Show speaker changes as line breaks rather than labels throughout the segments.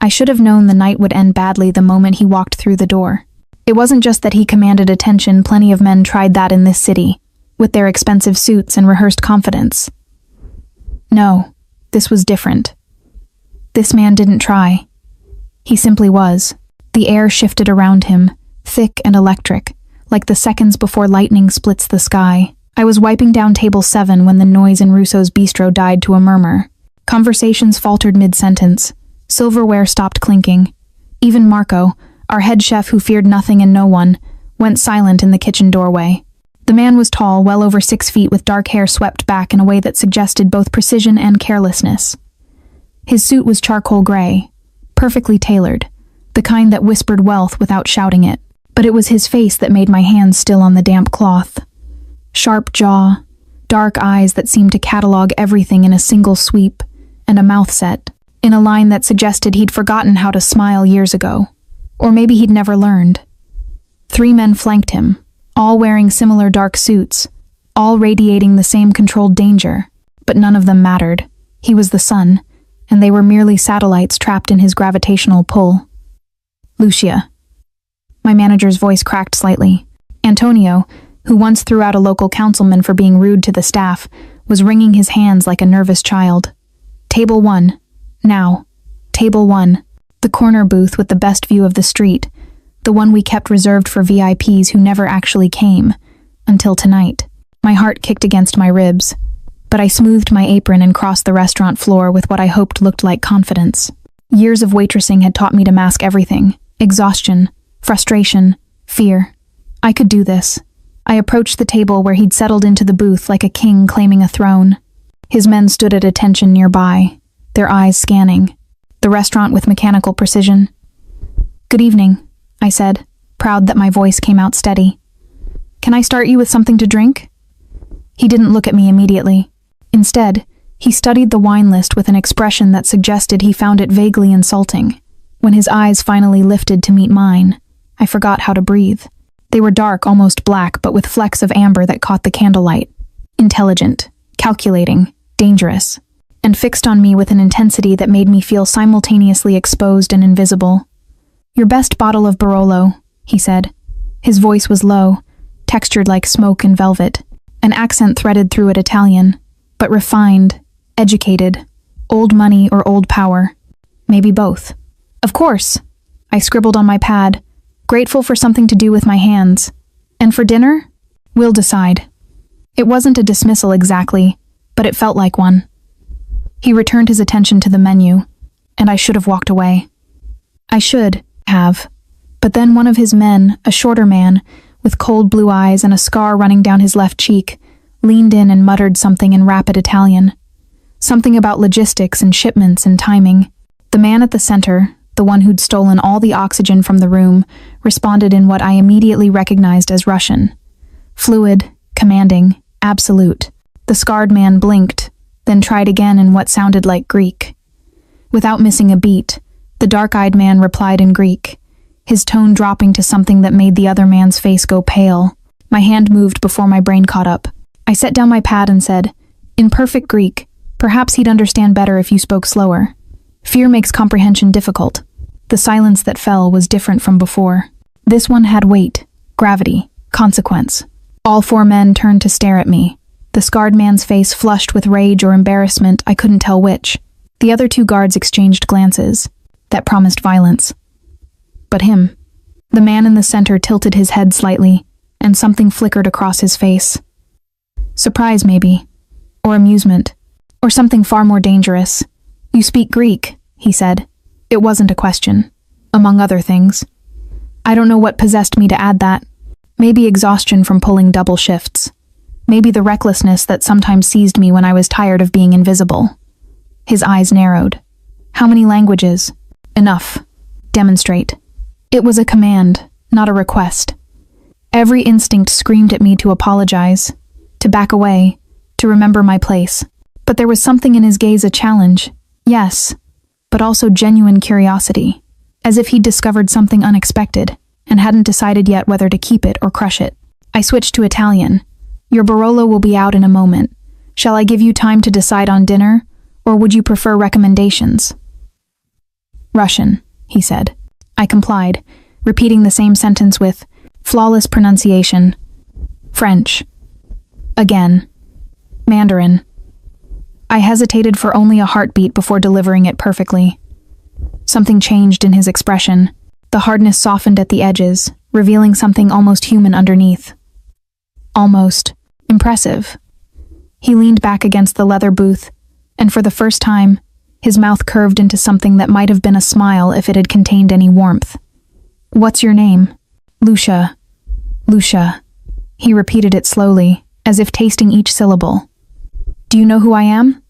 I should have known the night would end badly the moment he walked through the door. It wasn't just that he commanded attention, plenty of men tried that in this city, with their expensive suits and rehearsed confidence. No, this was different. This man didn't try. He simply was. The air shifted around him, thick and electric, like the seconds before lightning splits the sky. I was wiping down table 7 when the noise in Russo's bistro died to a murmur. Conversations faltered mid-sentence. Silverware stopped clinking. Even Marco, our head chef who feared nothing and no one, went silent in the kitchen doorway. The man was tall, well over 6 feet, with dark hair swept back in a way that suggested both precision and carelessness. His suit was charcoal gray, perfectly tailored, the kind that whispered wealth without shouting it. But it was his face that made my hands still on the damp cloth. Sharp jaw, dark eyes that seemed to catalog everything in a single sweep, and a mouth set, in a line that suggested he'd forgotten how to smile years ago. Or maybe he'd never learned. 3 men flanked him, all wearing similar dark suits, all radiating the same controlled danger, but none of them mattered. He was the sun, and they were merely satellites trapped in his gravitational pull. Lucia. My manager's voice cracked slightly. Antonio, who once threw out a local councilman for being rude to the staff, was wringing his hands like a nervous child. Table 1. Now. Table 1. The corner booth with the best view of the street. The one we kept reserved for VIPs who never actually came. Until tonight. My heart kicked against my ribs. But I smoothed my apron and crossed the restaurant floor with what I hoped looked like confidence. Years of waitressing had taught me to mask everything. Exhaustion. Frustration, fear. I could do this. I approached the table where he'd settled into the booth like a king claiming a throne. His men stood at attention nearby, their eyes scanning, the restaurant with mechanical precision. "Good evening," I said, proud that my voice came out steady. "Can I start you with something to drink?" He didn't look at me immediately. Instead, he studied the wine list with an expression that suggested he found it vaguely insulting. When his eyes finally lifted to meet mine, I forgot how to breathe. They were dark, almost black, but with flecks of amber that caught the candlelight. Intelligent, calculating, dangerous, and fixed on me with an intensity that made me feel simultaneously exposed and invisible. "Your best bottle of Barolo," he said. His voice was low, textured like smoke and velvet, an accent threaded through it Italian, but refined, educated, old money or old power. Maybe both. "Of course," I scribbled on my pad, grateful for something to do with my hands. "And for dinner? We'll decide." It wasn't a dismissal exactly, but it felt like one. He returned his attention to the menu, and I should have walked away. I should have. But then one of his men, a shorter man, with cold blue eyes and a scar running down his left cheek, leaned in and muttered something in rapid Italian. Something about logistics and shipments and timing. The man at the center, the one who'd stolen all the oxygen from the room, responded in what I immediately recognized as Russian. Fluid, commanding, absolute. The scarred man blinked, then tried again in what sounded like Greek. Without missing a beat, the dark-eyed man replied in Greek, his tone dropping to something that made the other man's face go pale. My hand moved before my brain caught up. I set down my pad and said, in perfect Greek, perhaps he'd understand better if you spoke slower. Fear makes comprehension difficult. The silence that fell was different from before. This one had weight, gravity, consequence. All 4 men turned to stare at me. The scarred man's face flushed with rage or embarrassment, I couldn't tell which. The other 2 guards exchanged glances that promised violence. But him. The man in the center tilted his head slightly, and something flickered across his face. Surprise, maybe. Or amusement. Or something far more dangerous. "You speak Greek," he said. It wasn't a question. Among other things. I don't know what possessed me to add that. Maybe exhaustion from pulling double shifts. Maybe the recklessness that sometimes seized me when I was tired of being invisible. His eyes narrowed. "How many languages?" "Enough. Demonstrate." It was a command, not a request. Every instinct screamed at me to apologize, to back away, to remember my place. But there was something in his gaze, a challenge. Yes, but also genuine curiosity, as if he'd discovered something unexpected and hadn't decided yet whether to keep it or crush it. I switched to Italian. "Your Barolo will be out in a moment. Shall I give you time to decide on dinner, or would you prefer recommendations?" Russian, he said. I complied, repeating the same sentence with flawless pronunciation. French. Again. Mandarin. I hesitated for only a heartbeat before delivering it perfectly. Something changed in his expression. The hardness softened at the edges, revealing something almost human underneath. Almost impressive. He leaned back against the leather booth, and for the first time, his mouth curved into something that might have been a smile if it had contained any warmth. What's your name? Lucia. Lucia. He repeated it slowly, as if tasting each syllable. Do you know who I am?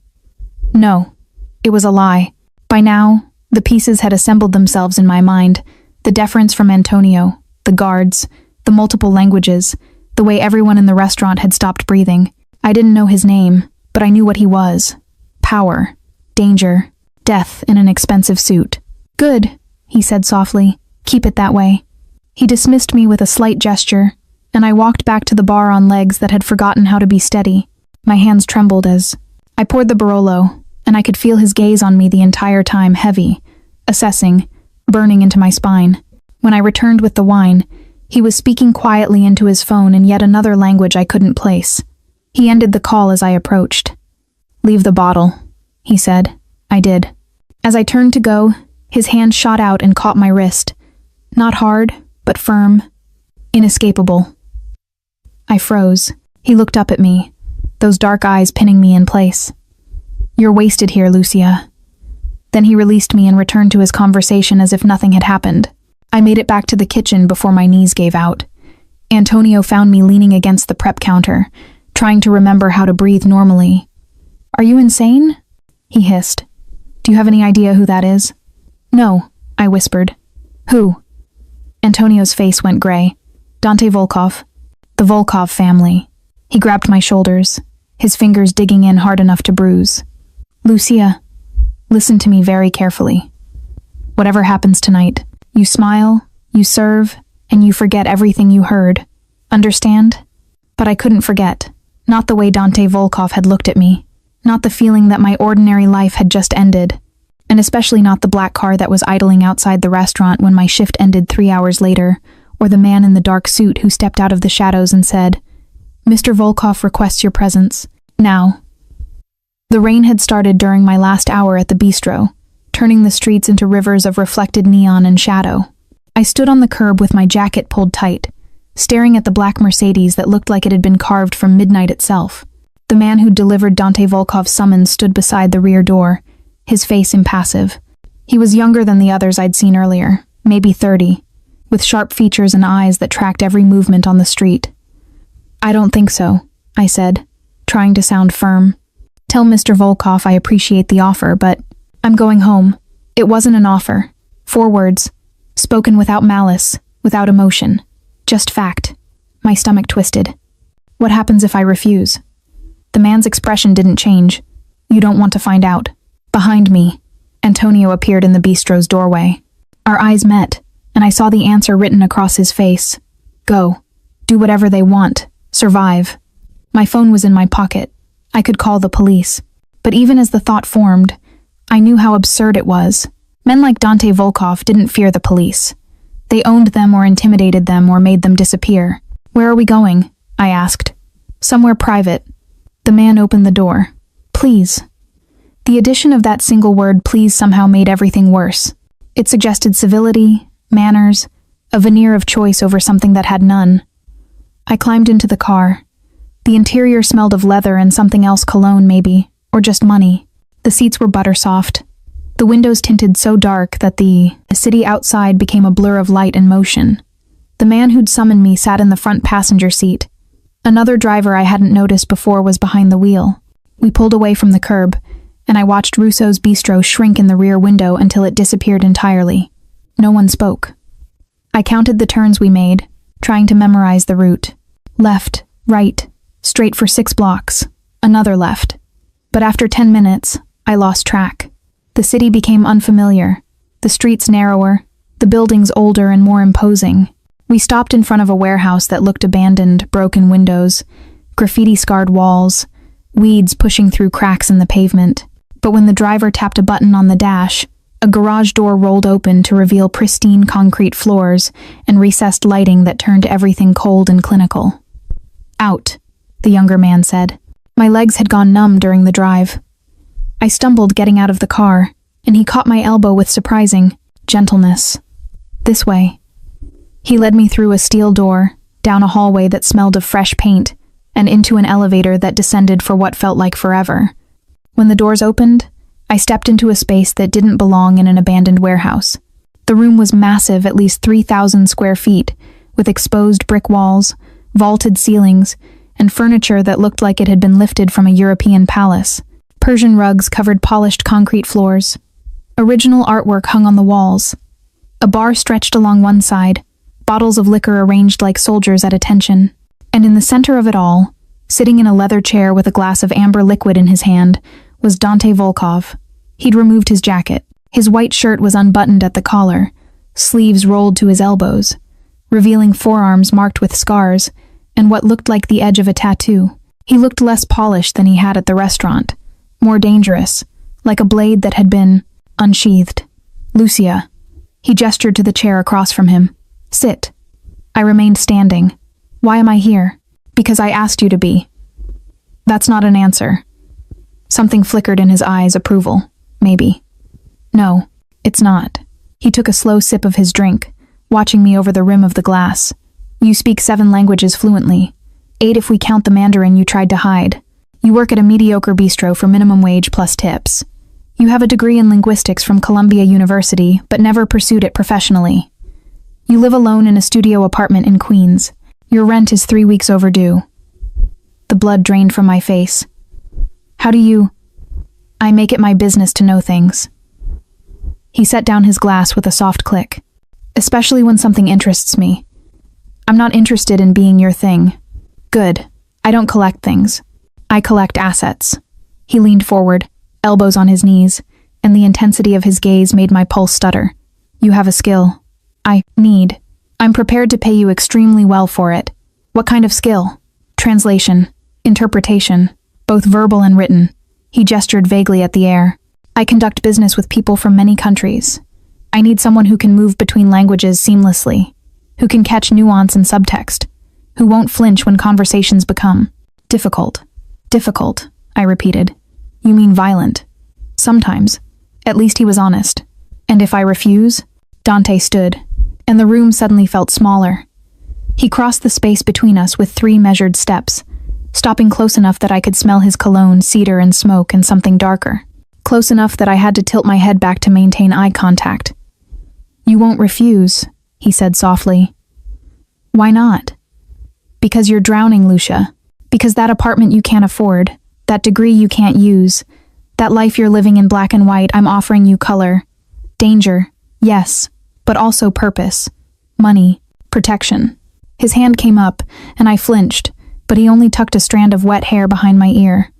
No. It was a lie. By now, the pieces had assembled themselves in my mind. The deference from Antonio, the guards, the multiple languages, the way everyone in the restaurant had stopped breathing. I didn't know his name, but I knew what he was. Power, danger, death in an expensive suit. Good, he said softly. Keep it that way. He dismissed me with a slight gesture, and I walked back to the bar on legs that had forgotten how to be steady. My hands trembled as I poured the Barolo, and I could feel his gaze on me the entire time, heavy, assessing, burning into my spine. When I returned with the wine, he was speaking quietly into his phone in yet another language I couldn't place. He ended the call as I approached. Leave the bottle, he said. I did. As I turned to go, his hand shot out and caught my wrist. Not hard, but firm. Inescapable. I froze. He looked up at me, those dark eyes pinning me in place. You're wasted here, Lucia. Then he released me and returned to his conversation as if nothing had happened. I made it back to the kitchen before my knees gave out. Antonio found me leaning against the prep counter, trying to remember how to breathe normally. Are you insane? He hissed. Do you have any idea who that is? No, I whispered. Who? Antonio's face went gray. Dante Volkov. The Volkov family. He grabbed my shoulders, his fingers digging in hard enough to bruise. Lucia, listen to me very carefully. Whatever happens tonight, you smile, you serve, and you forget everything you heard. Understand? But I couldn't forget. Not the way Dante Volkov had looked at me. Not the feeling that my ordinary life had just ended. And especially not the black car that was idling outside the restaurant when my shift ended 3 hours later, or the man in the dark suit who stepped out of the shadows and said, Mr. Volkov requests your presence. Now. The rain had started during my last hour at the bistro, turning the streets into rivers of reflected neon and shadow. I stood on the curb with my jacket pulled tight, staring at the black Mercedes that looked like it had been carved from midnight itself. The man who'd delivered Dante Volkov's summons stood beside the rear door, his face impassive. He was younger than the others I'd seen earlier, maybe 30, with sharp features and eyes that tracked every movement on the street. I don't think so, I said, trying to sound firm. Tell Mr. Volkov I appreciate the offer, but I'm going home. It wasn't an offer. 4 words, spoken without malice, without emotion. Just fact. My stomach twisted. What happens if I refuse? The man's expression didn't change. You don't want to find out. Behind me, Antonio appeared in the bistro's doorway. Our eyes met, and I saw the answer written across his face. Go. Do whatever they want. Survive. My phone was in my pocket. I could call the police. But even as the thought formed, I knew how absurd it was. Men like Dante Volkov didn't fear the police. They owned them or intimidated them or made them disappear. Where are we going? I asked. Somewhere private. The man opened the door. Please. The addition of that single word please somehow made everything worse. It suggested civility, manners, a veneer of choice over something that had none. I climbed into the car. The interior smelled of leather and something else, cologne maybe, or just money. The seats were butter soft. The windows tinted so dark that the city outside became a blur of light and motion. The man who'd summoned me sat in the front passenger seat. Another driver I hadn't noticed before was behind the wheel. We pulled away from the curb, and I watched Russo's bistro shrink in the rear window until it disappeared entirely. No one spoke. I counted the turns we made, trying to memorize the route. Left, right, straight for 6 blocks, another left. But after 10 minutes, I lost track. The city became unfamiliar, the streets narrower, the buildings older and more imposing. We stopped in front of a warehouse that looked abandoned, broken windows, graffiti-scarred walls, weeds pushing through cracks in the pavement. But when the driver tapped a button on the dash, A garage door rolled open to reveal pristine concrete floors and recessed lighting that turned everything cold and clinical. "Out," the younger man said. My legs had gone numb during the drive. I stumbled getting out of the car, and he caught my elbow with surprising gentleness. "This way." He led me through a steel door, down a hallway that smelled of fresh paint, and into an elevator that descended for what felt like forever. When the doors opened, I stepped into a space that didn't belong in an abandoned warehouse. The room was massive, at least 3,000 square feet, with exposed brick walls, vaulted ceilings, and furniture that looked like it had been lifted from a European palace. Persian rugs covered polished concrete floors. Original artwork hung on the walls. A bar stretched along one side, bottles of liquor arranged like soldiers at attention. And in the center of it all, sitting in a leather chair with a glass of amber liquid in his hand, was Dante Volkov. He'd removed his jacket. His white shirt was unbuttoned at the collar, sleeves rolled to his elbows, revealing forearms marked with scars and what looked like the edge of a tattoo. He looked less polished than he had at the restaurant, more dangerous, like a blade that had been unsheathed. "Lucia." He gestured to the chair across from him. "Sit." I remained standing. "Why am I here?" "Because I asked you to be." "That's not an answer." Something flickered in his eyes, approval. Maybe. "No, it's not." He took a slow sip of his drink, watching me over the rim of the glass. "You speak 7 languages fluently. 8 if we count the Mandarin you tried to hide. You work at a mediocre bistro for minimum wage plus tips. You have a degree in linguistics from Columbia University, but never pursued it professionally. You live alone in a studio apartment in Queens. Your rent is 3 weeks overdue." The blood drained from my face. "How do you—" "I make it my business to know things." He set down his glass with a soft click. "Especially when something interests me. I'm not interested in being your thing." "Good. I don't collect things. I collect assets." He leaned forward, elbows on his knees, and the intensity of his gaze made my pulse stutter. "You have a skill. I need. I'm prepared to pay you extremely well for it." "What kind of skill?" "Translation. Interpretation. Both verbal and written." He gestured vaguely at the air. "I conduct business with people from many countries. I need someone who can move between languages seamlessly, who can catch nuance and subtext, who won't flinch when conversations become difficult." "Difficult," I repeated. "You mean violent?" "Sometimes." At least he was honest. "And if I refuse?" Dante stood, and the room suddenly felt smaller. He crossed the space between us with 3 measured steps, stopping close enough that I could smell his cologne, cedar, and smoke, and something darker. Close enough that I had to tilt my head back to maintain eye contact. "You won't refuse," he said softly. "Why not?" "Because you're drowning, Lucia. Because that apartment you can't afford, that degree you can't use, that life you're living in black and white, I'm offering you color. Danger, yes, but also purpose. Money, protection." His hand came up, and I flinched, but he only tucked a strand of wet hair behind my ear.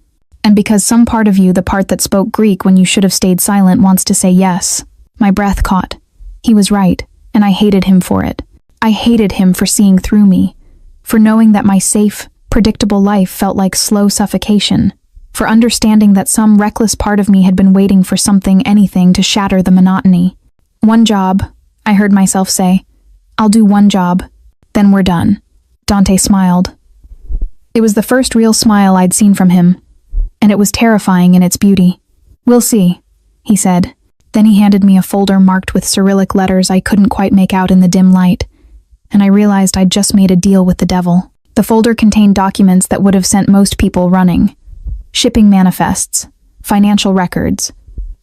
"And because some part of you, the part that spoke Greek when you should have stayed silent, wants to say yes." My breath caught. He was right, and I hated him for it. I hated him for seeing through me, for knowing that my safe, predictable life felt like slow suffocation, for understanding that some reckless part of me had been waiting for something, anything, to shatter the monotony. "One job," I heard myself say. "I'll do one job, then we're done." Dante smiled. It was the first real smile I'd seen from him, and it was terrifying in its beauty. "We'll see," he said. Then he handed me a folder marked with Cyrillic letters I couldn't quite make out in the dim light, and I realized I'd just made a deal with the devil. The folder contained documents that would have sent most people running. Shipping manifests, financial records,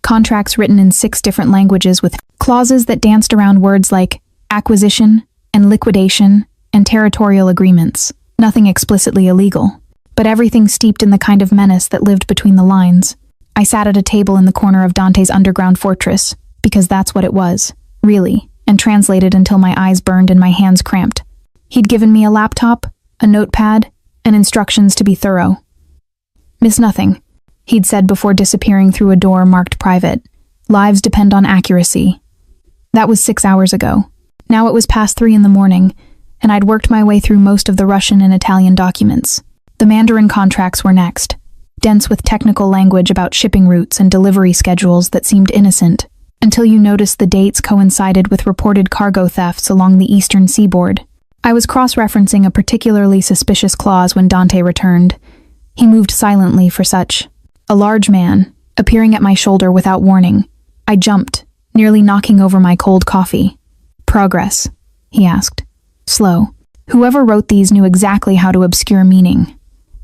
contracts written in 6 different languages with clauses that danced around words like acquisition and liquidation and territorial agreements. Nothing explicitly illegal, but everything steeped in the kind of menace that lived between the lines. I sat at a table in the corner of Dante's underground fortress, because that's what it was, really, and translated until my eyes burned and my hands cramped. He'd given me a laptop, a notepad, and instructions to be thorough. "Miss nothing," he'd said before disappearing through a door marked private. "Lives depend on accuracy." That was 6 hours ago. Now it was past 3 in the morning, and I'd worked my way through most of the Russian and Italian documents. The Mandarin contracts were next, dense with technical language about shipping routes and delivery schedules that seemed innocent, until you noticed the dates coincided with reported cargo thefts along the eastern seaboard. I was cross-referencing a particularly suspicious clause when Dante returned. He moved silently for such. A large man, appearing at my shoulder without warning. I jumped, nearly knocking over my cold coffee. "Progress?" he asked. Slow. Whoever wrote these knew exactly how to obscure meaning.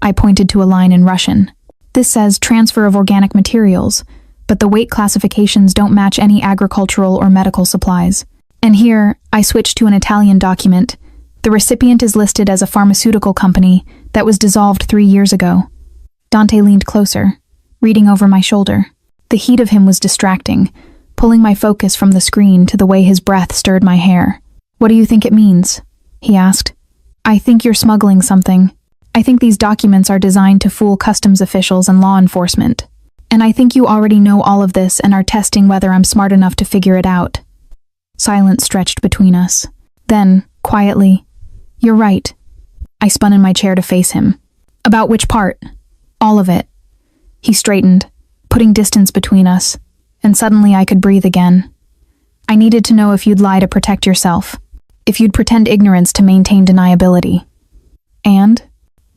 I pointed to a line in Russian. "This says transfer of organic materials, but the weight classifications don't match any agricultural or medical supplies." And here, I switched to an Italian document. The recipient is listed as a pharmaceutical company that was dissolved 3 years ago. Dante leaned closer, reading over my shoulder. The heat of him was distracting, pulling my focus from the screen to the way his breath stirred my hair. "What do you think it means?" he asked. "I think you're smuggling something. I think these documents are designed to fool customs officials and law enforcement. And I think you already know all of this and are testing whether I'm smart enough to figure it out." Silence stretched between us. Then, quietly, "You're right." I spun in my chair to face him. "About which part?" "All of it." He straightened, putting distance between us, and suddenly I could breathe again. "I needed to know if you'd lie to protect yourself, if you'd pretend ignorance to maintain deniability. And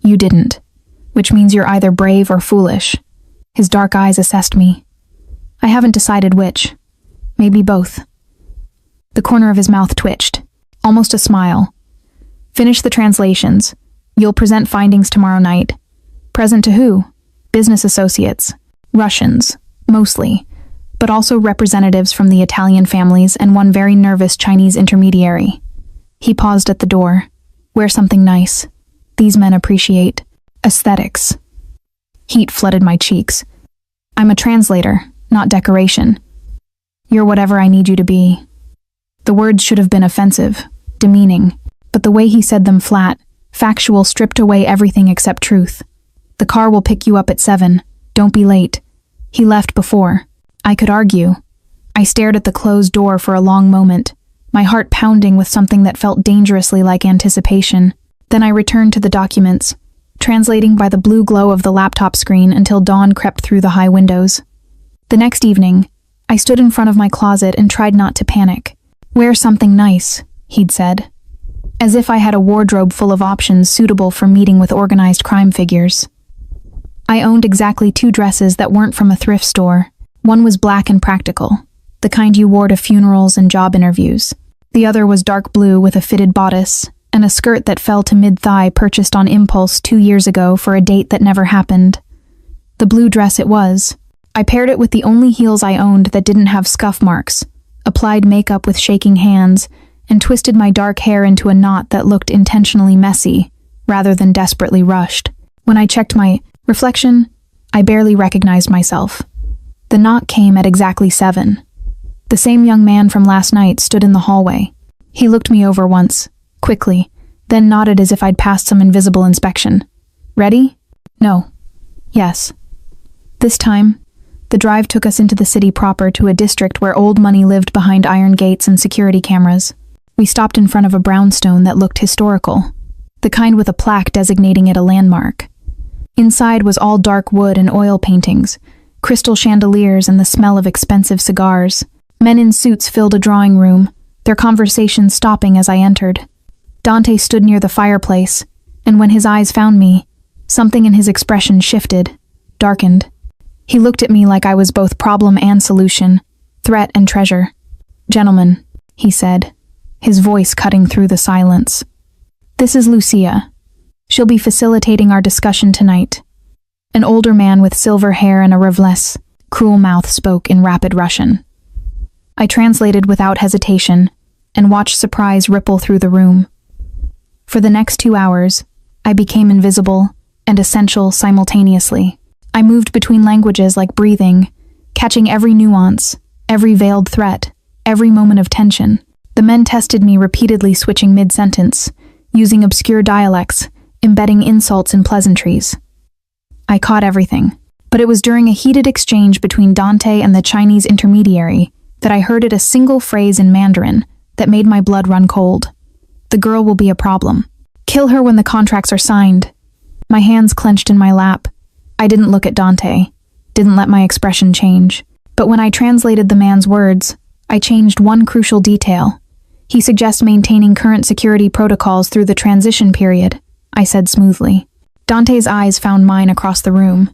you didn't, which means you're either brave or foolish." His dark eyes assessed me. "I haven't decided which. Maybe both." The corner of his mouth twitched, almost a smile. "Finish the translations. You'll present findings tomorrow night." "Present to who?" "Business associates. Russians, mostly, but also representatives from the Italian families and one very nervous Chinese intermediary." He paused at the door. "Wear something nice. These men appreciate aesthetics." Heat flooded my cheeks. "I'm a translator, not decoration." "You're whatever I need you to be." The words should have been offensive, demeaning, but the way he said them flat, factual, stripped away everything except truth. "The car will pick you up at 7. Don't be late." He left before. I could argue. I stared at the closed door for a long moment, my heart pounding with something that felt dangerously like anticipation. Then I returned to the documents, translating by the blue glow of the laptop screen until dawn crept through the high windows. The next evening, I stood in front of my closet and tried not to panic. "Wear something nice," he'd said, as if I had a wardrobe full of options suitable for meeting with organized crime figures. I owned exactly 2 dresses that weren't from a thrift store. One was black and practical, the kind you wore to funerals and job interviews. The other was dark blue with a fitted bodice, and a skirt that fell to mid-thigh purchased on impulse 2 years ago for a date that never happened. The blue dress it was. I paired it with the only heels I owned that didn't have scuff marks, applied makeup with shaking hands, and twisted my dark hair into a knot that looked intentionally messy, rather than desperately rushed. When I checked my reflection, I barely recognized myself. The knot came at exactly 7. The same young man from last night stood in the hallway. He looked me over once, quickly, then nodded as if I'd passed some invisible inspection. "Ready?" "No." "Yes." This time, the drive took us into the city proper to a district where old money lived behind iron gates and security cameras. We stopped in front of a brownstone that looked historical, the kind with a plaque designating it a landmark. Inside was all dark wood and oil paintings, crystal chandeliers and the smell of expensive cigars. Men in suits filled a drawing room, their conversation stopping as I entered. Dante stood near the fireplace, and when his eyes found me, something in his expression shifted, darkened. He looked at me like I was both problem and solution, threat and treasure. "Gentlemen," he said, his voice cutting through the silence. "This is Lucia. She'll be facilitating our discussion tonight." An older man with silver hair and a revless, cruel mouth spoke in rapid Russian. I translated without hesitation and watched surprise ripple through the room. For the next 2 hours, I became invisible and essential simultaneously. I moved between languages like breathing, catching every nuance, every veiled threat, every moment of tension. The men tested me repeatedly, switching mid-sentence, using obscure dialects, embedding insults in pleasantries. I caught everything, but it was during a heated exchange between Dante and the Chinese intermediary that I heard a single phrase in Mandarin that made my blood run cold. "The girl will be a problem. Kill her when the contracts are signed." My hands clenched in my lap. I didn't look at Dante, didn't let my expression change. But when I translated the man's words, I changed one crucial detail. He suggests maintaining current security protocols through the transition period, I said smoothly. Dante's eyes found mine across the room,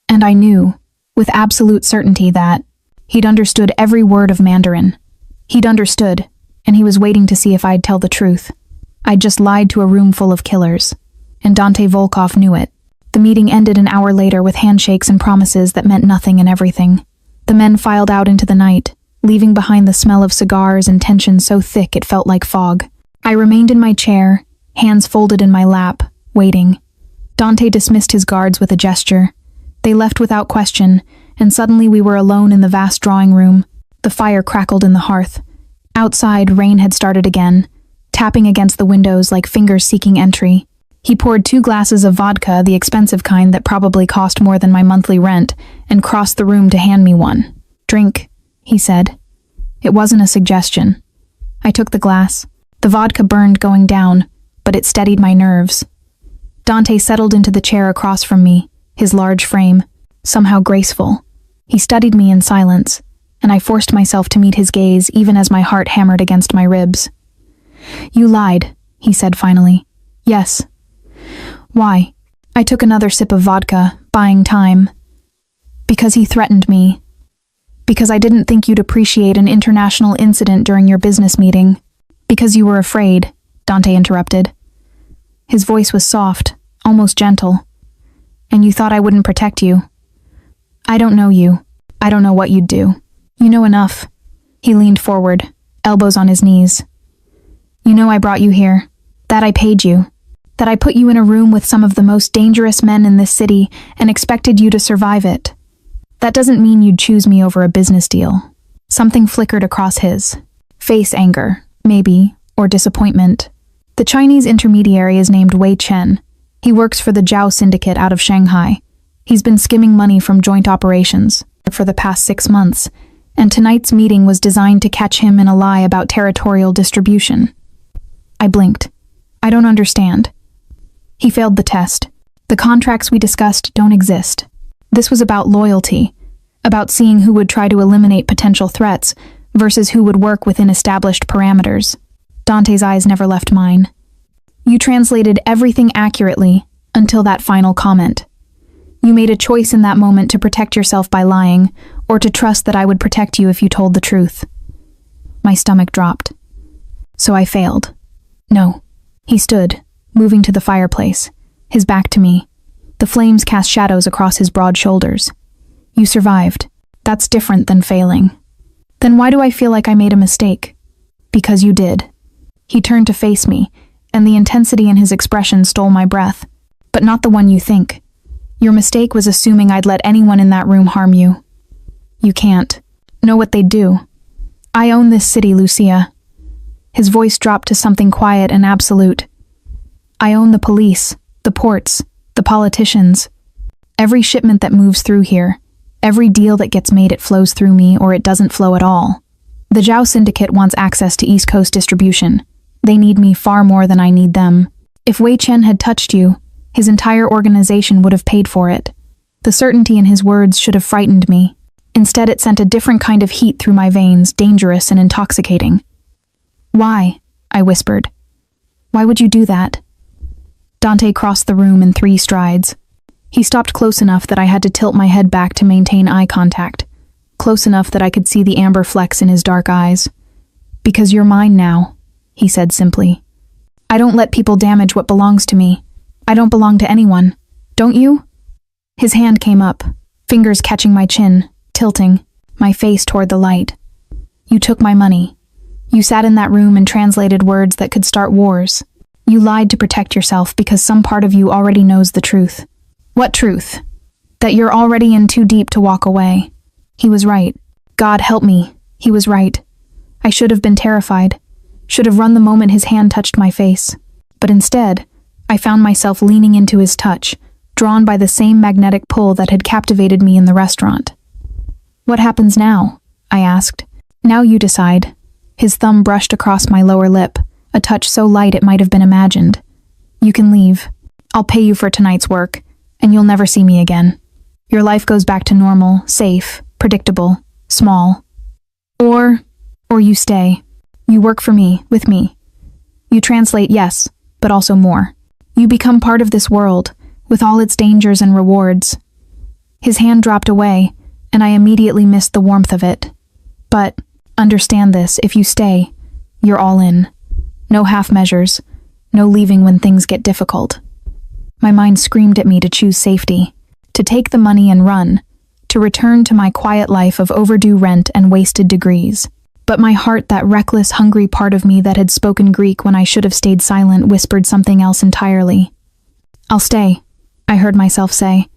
and I knew, with absolute certainty, that he'd understood every word of Mandarin. He'd understood, and he was waiting to see if I'd tell the truth. I'd just lied to a room full of killers, and Dante Volkov knew it. The meeting ended an hour later with handshakes and promises that meant nothing and everything. The men filed out into the night, leaving behind the smell of cigars and tension so thick it felt like fog. I remained in my chair, hands folded in my lap, waiting. Dante dismissed his guards with a gesture. They left without question, and suddenly we were alone in the vast drawing room. The fire crackled in the hearth. Outside, rain had started again, tapping against the windows like fingers seeking entry. He poured 2 glasses of vodka, the expensive kind that probably cost more than my monthly rent, and crossed the room to hand me one. "Drink," he said. It wasn't a suggestion. I took the glass. The vodka burned going down, but it steadied my nerves. Dante settled into the chair across from me, his large frame, somehow graceful. He studied me in silence, and I forced myself to meet his gaze even as my heart hammered against my ribs. "You lied," he said finally. "Yes." "Why?" I took another sip of vodka, buying time. "Because he threatened me. Because I didn't think you'd appreciate an international incident during your business meeting. Because you were afraid," Dante interrupted. His voice was soft, almost gentle. "And you thought I wouldn't protect you. I don't know you. I don't know what you'd do. You know enough." He leaned forward, elbows on his knees. "You know I brought you here. That I paid you. That I put you in a room with some of the most dangerous men in this city and expected you to survive it. That doesn't mean you'd choose me over a business deal." Something flickered across his face, anger, maybe, or disappointment. "The Chinese intermediary is named Wei Chen. He works for the Zhao Syndicate out of Shanghai. He's been skimming money from joint operations for the past 6 months, and tonight's meeting was designed to catch him in a lie about territorial distribution." I blinked. "I don't understand." He failed the test. "The contracts we discussed don't exist. This was about loyalty, about seeing who would try to eliminate potential threats versus who would work within established parameters." Dante's eyes never left mine. "You translated everything accurately until that final comment. You made a choice in that moment to protect yourself by lying, or to trust that I would protect you if you told the truth." My stomach dropped. "So I failed." "No." He stood, moving to the fireplace, his back to me. The flames cast shadows across his broad shoulders. "You survived. That's different than failing." "Then why do I feel like I made a mistake?" "Because you did." He turned to face me, and the intensity in his expression stole my breath. "But not the one you think. Your mistake was assuming I'd let anyone in that room harm you. You can't. Know what they'd do. I own this city, Lucia." His voice dropped to something quiet and absolute. "I own the police, the ports, the politicians. Every shipment that moves through here, every deal that gets made, it flows through me or it doesn't flow at all. The Zhao Syndicate wants access to East Coast distribution. They need me far more than I need them. If Wei Chen had touched you, his entire organization would have paid for it." The certainty in his words should have frightened me. Instead, it sent a different kind of heat through my veins, dangerous and intoxicating. "Why?" I whispered. "Why would you do that?" Dante crossed the room in 3 strides. He stopped close enough that I had to tilt my head back to maintain eye contact, close enough that I could see the amber flecks in his dark eyes. "Because you're mine now," he said simply. "I don't let people damage what belongs to me. I don't belong to anyone. Don't you?" His hand came up, fingers catching my chin, tilting, my face toward the light. "You took my money. You sat in that room and translated words that could start wars. You lied to protect yourself because some part of you already knows the truth." "What truth?" "That you're already in too deep to walk away." He was right. God help me. He was right. I should have been terrified. Should have run the moment his hand touched my face. But instead, I found myself leaning into his touch, drawn by the same magnetic pull that had captivated me in the restaurant. "What happens now?" I asked. "Now you decide." His thumb brushed across my lower lip, a touch so light it might have been imagined. "You can leave. I'll pay you for tonight's work, and you'll never see me again. Your life goes back to normal, safe, predictable, small. Or you stay. You work for me, with me. You translate, yes, but also more. You become part of this world, with all its dangers and rewards. His hand dropped away, and I immediately missed the warmth of it. But, understand this, if you stay, you're all in. No half measures, no leaving when things get difficult. My mind screamed at me to choose safety, to take the money and run, to return to my quiet life of overdue rent and wasted degrees. But my heart, that reckless, hungry part of me that had spoken Greek when I should have stayed silent, whispered something else entirely. I'll stay, I heard myself say.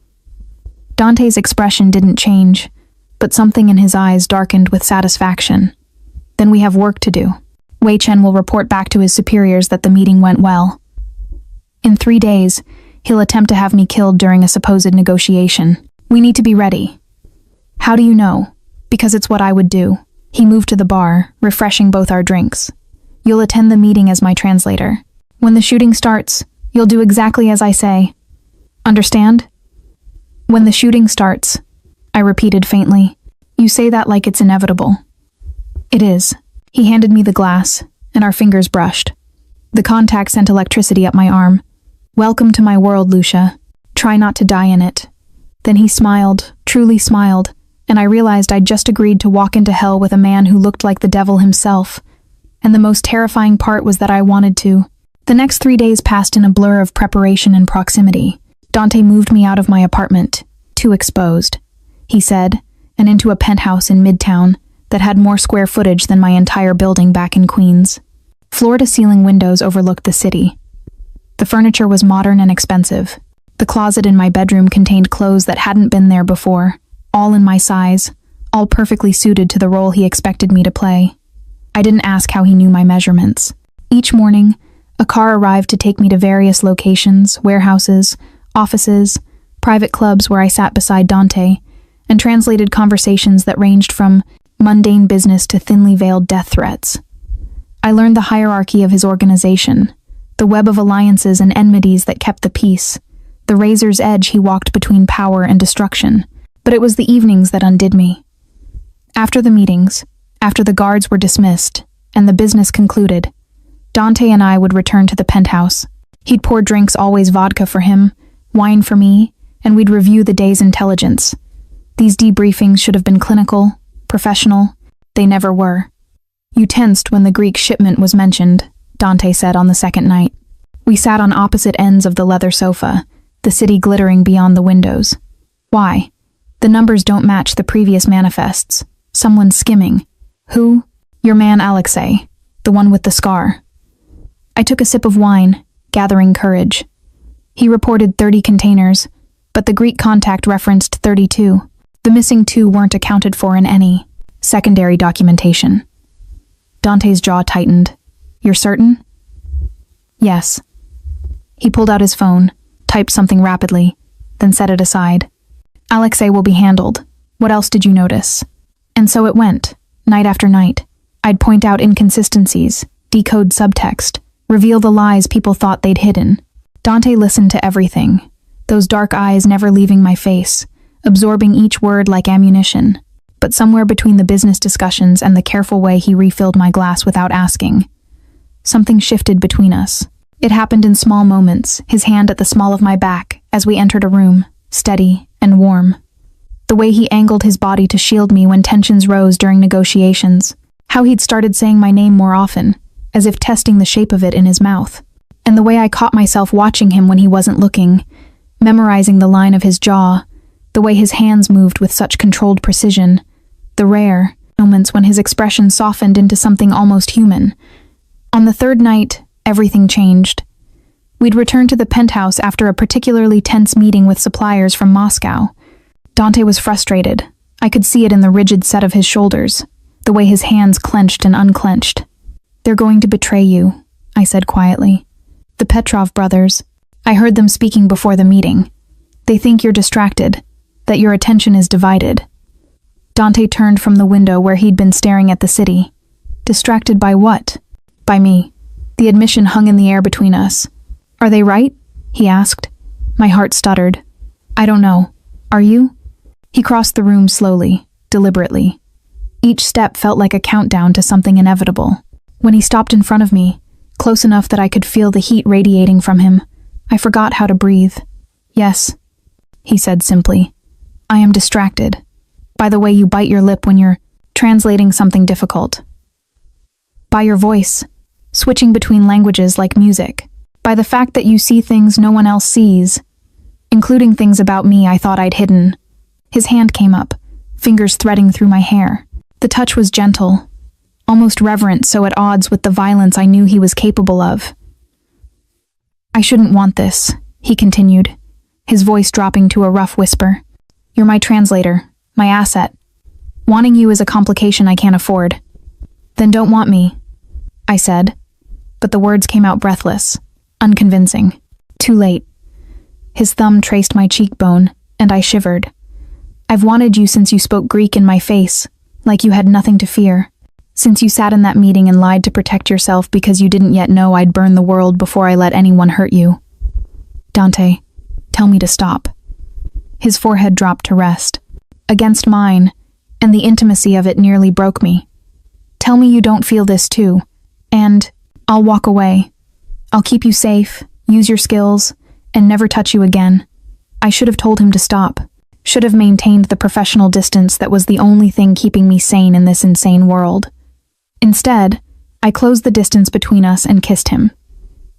Dante's expression didn't change, but something in his eyes darkened with satisfaction. Then we have work to do. Wei Chen will report back to his superiors that the meeting went well. In 3 days, he'll attempt to have me killed during a supposed negotiation. We need to be ready. How do you know? Because it's what I would do. He moved to the bar, refreshing both our drinks. You'll attend the meeting as my translator. When the shooting starts, you'll do exactly as I say. Understand? When the shooting starts, I repeated faintly. You say that like it's inevitable. It is. He handed me the glass, and our fingers brushed. The contact sent electricity up my arm. Welcome to my world, Lucia. Try not to die in it. Then he smiled, truly smiled, and I realized I'd just agreed to walk into hell with a man who looked like the devil himself. And the most terrifying part was that I wanted to. The next 3 days passed in a blur of preparation and proximity. Dante moved me out of my apartment, too exposed, he said, and into a penthouse in Midtown that had more square footage than my entire building back in Queens. Floor-to-ceiling windows overlooked the city. The furniture was modern and expensive. The closet in my bedroom contained clothes that hadn't been there before, all in my size, all perfectly suited to the role he expected me to play. I didn't ask how he knew my measurements. Each morning, a car arrived to take me to various locations, warehouses, offices, private clubs where I sat beside Dante, and translated conversations that ranged from mundane business to thinly veiled death threats. I learned the hierarchy of his organization, the web of alliances and enmities that kept the peace, the razor's edge he walked between power and destruction. But it was the evenings that undid me. After the meetings, after the guards were dismissed, and the business concluded, Dante and I would return to the penthouse. He'd pour drinks, always vodka for him, wine for me, and we'd review the day's intelligence. These debriefings should have been clinical, professional. They never were. You tensed when the Greek shipment was mentioned, Dante said on the second night. We sat on opposite ends of the leather sofa, the city glittering beyond the windows. Why? The numbers don't match the previous manifests. Someone's skimming. Who? Your man Alexei, the one with the scar. I took a sip of wine, gathering courage. He reported 30 containers, but the Greek contact referenced 32. The missing 2 weren't accounted for in any secondary documentation. Dante's jaw tightened. You're certain? Yes. He pulled out his phone, typed something rapidly, then set it aside. Alexei will be handled. What else did you notice? And so it went, night after night. I'd point out inconsistencies, decode subtext, reveal the lies people thought they'd hidden. Dante listened to everything, those dark eyes never leaving my face, absorbing each word like ammunition. But somewhere between the business discussions and the careful way he refilled my glass without asking, something shifted between us. It happened in small moments, his hand at the small of my back as we entered a room, steady and warm. The way he angled his body to shield me when tensions rose during negotiations. How he'd started saying my name more often, as if testing the shape of it in his mouth. And the way I caught myself watching him when he wasn't looking, memorizing the line of his jaw, the way his hands moved with such controlled precision, the rare moments when his expression softened into something almost human. On the third night, everything changed. We'd returned to the penthouse after a particularly tense meeting with suppliers from Moscow. Dante was frustrated. I could see it in the rigid set of his shoulders, the way his hands clenched and unclenched. They're going to betray you, I said quietly. The Petrov brothers. I heard them speaking before the meeting. They think you're distracted, that your attention is divided. Dante turned from the window where he'd been staring at the city. Distracted by what? By me. The admission hung in the air between us. Are they right? He asked. My heart stuttered. I don't know. Are you? He crossed the room slowly, deliberately. Each step felt like a countdown to something inevitable. When he stopped in front of me, close enough that I could feel the heat radiating from him, I forgot how to breathe. "Yes," he said simply. "I am distracted by the way you bite your lip when you're translating something difficult. By your voice, switching between languages like music. By the fact that you see things no one else sees, including things about me I thought I'd hidden." His hand came up, fingers threading through my hair. The touch was gentle, almost reverent, so at odds with the violence I knew he was capable of. "I shouldn't want this," he continued, his voice dropping to a rough whisper. "You're my translator, my asset. Wanting you is a complication I can't afford." "Then don't want me," I said, but the words came out breathless, unconvincing. Too late. His thumb traced my cheekbone, and I shivered. "I've wanted you since you spoke Greek in my face, like you had nothing to fear. Since you sat in that meeting and lied to protect yourself because you didn't yet know I'd burn the world before I let anyone hurt you. Dante, tell me to stop." His forehead dropped to rest, against mine, and the intimacy of it nearly broke me. "Tell me you don't feel this too, and I'll walk away. I'll keep you safe, use your skills, and never touch you again." I should have told him to stop, should have maintained the professional distance that was the only thing keeping me sane in this insane world. Instead, I closed the distance between us and kissed him.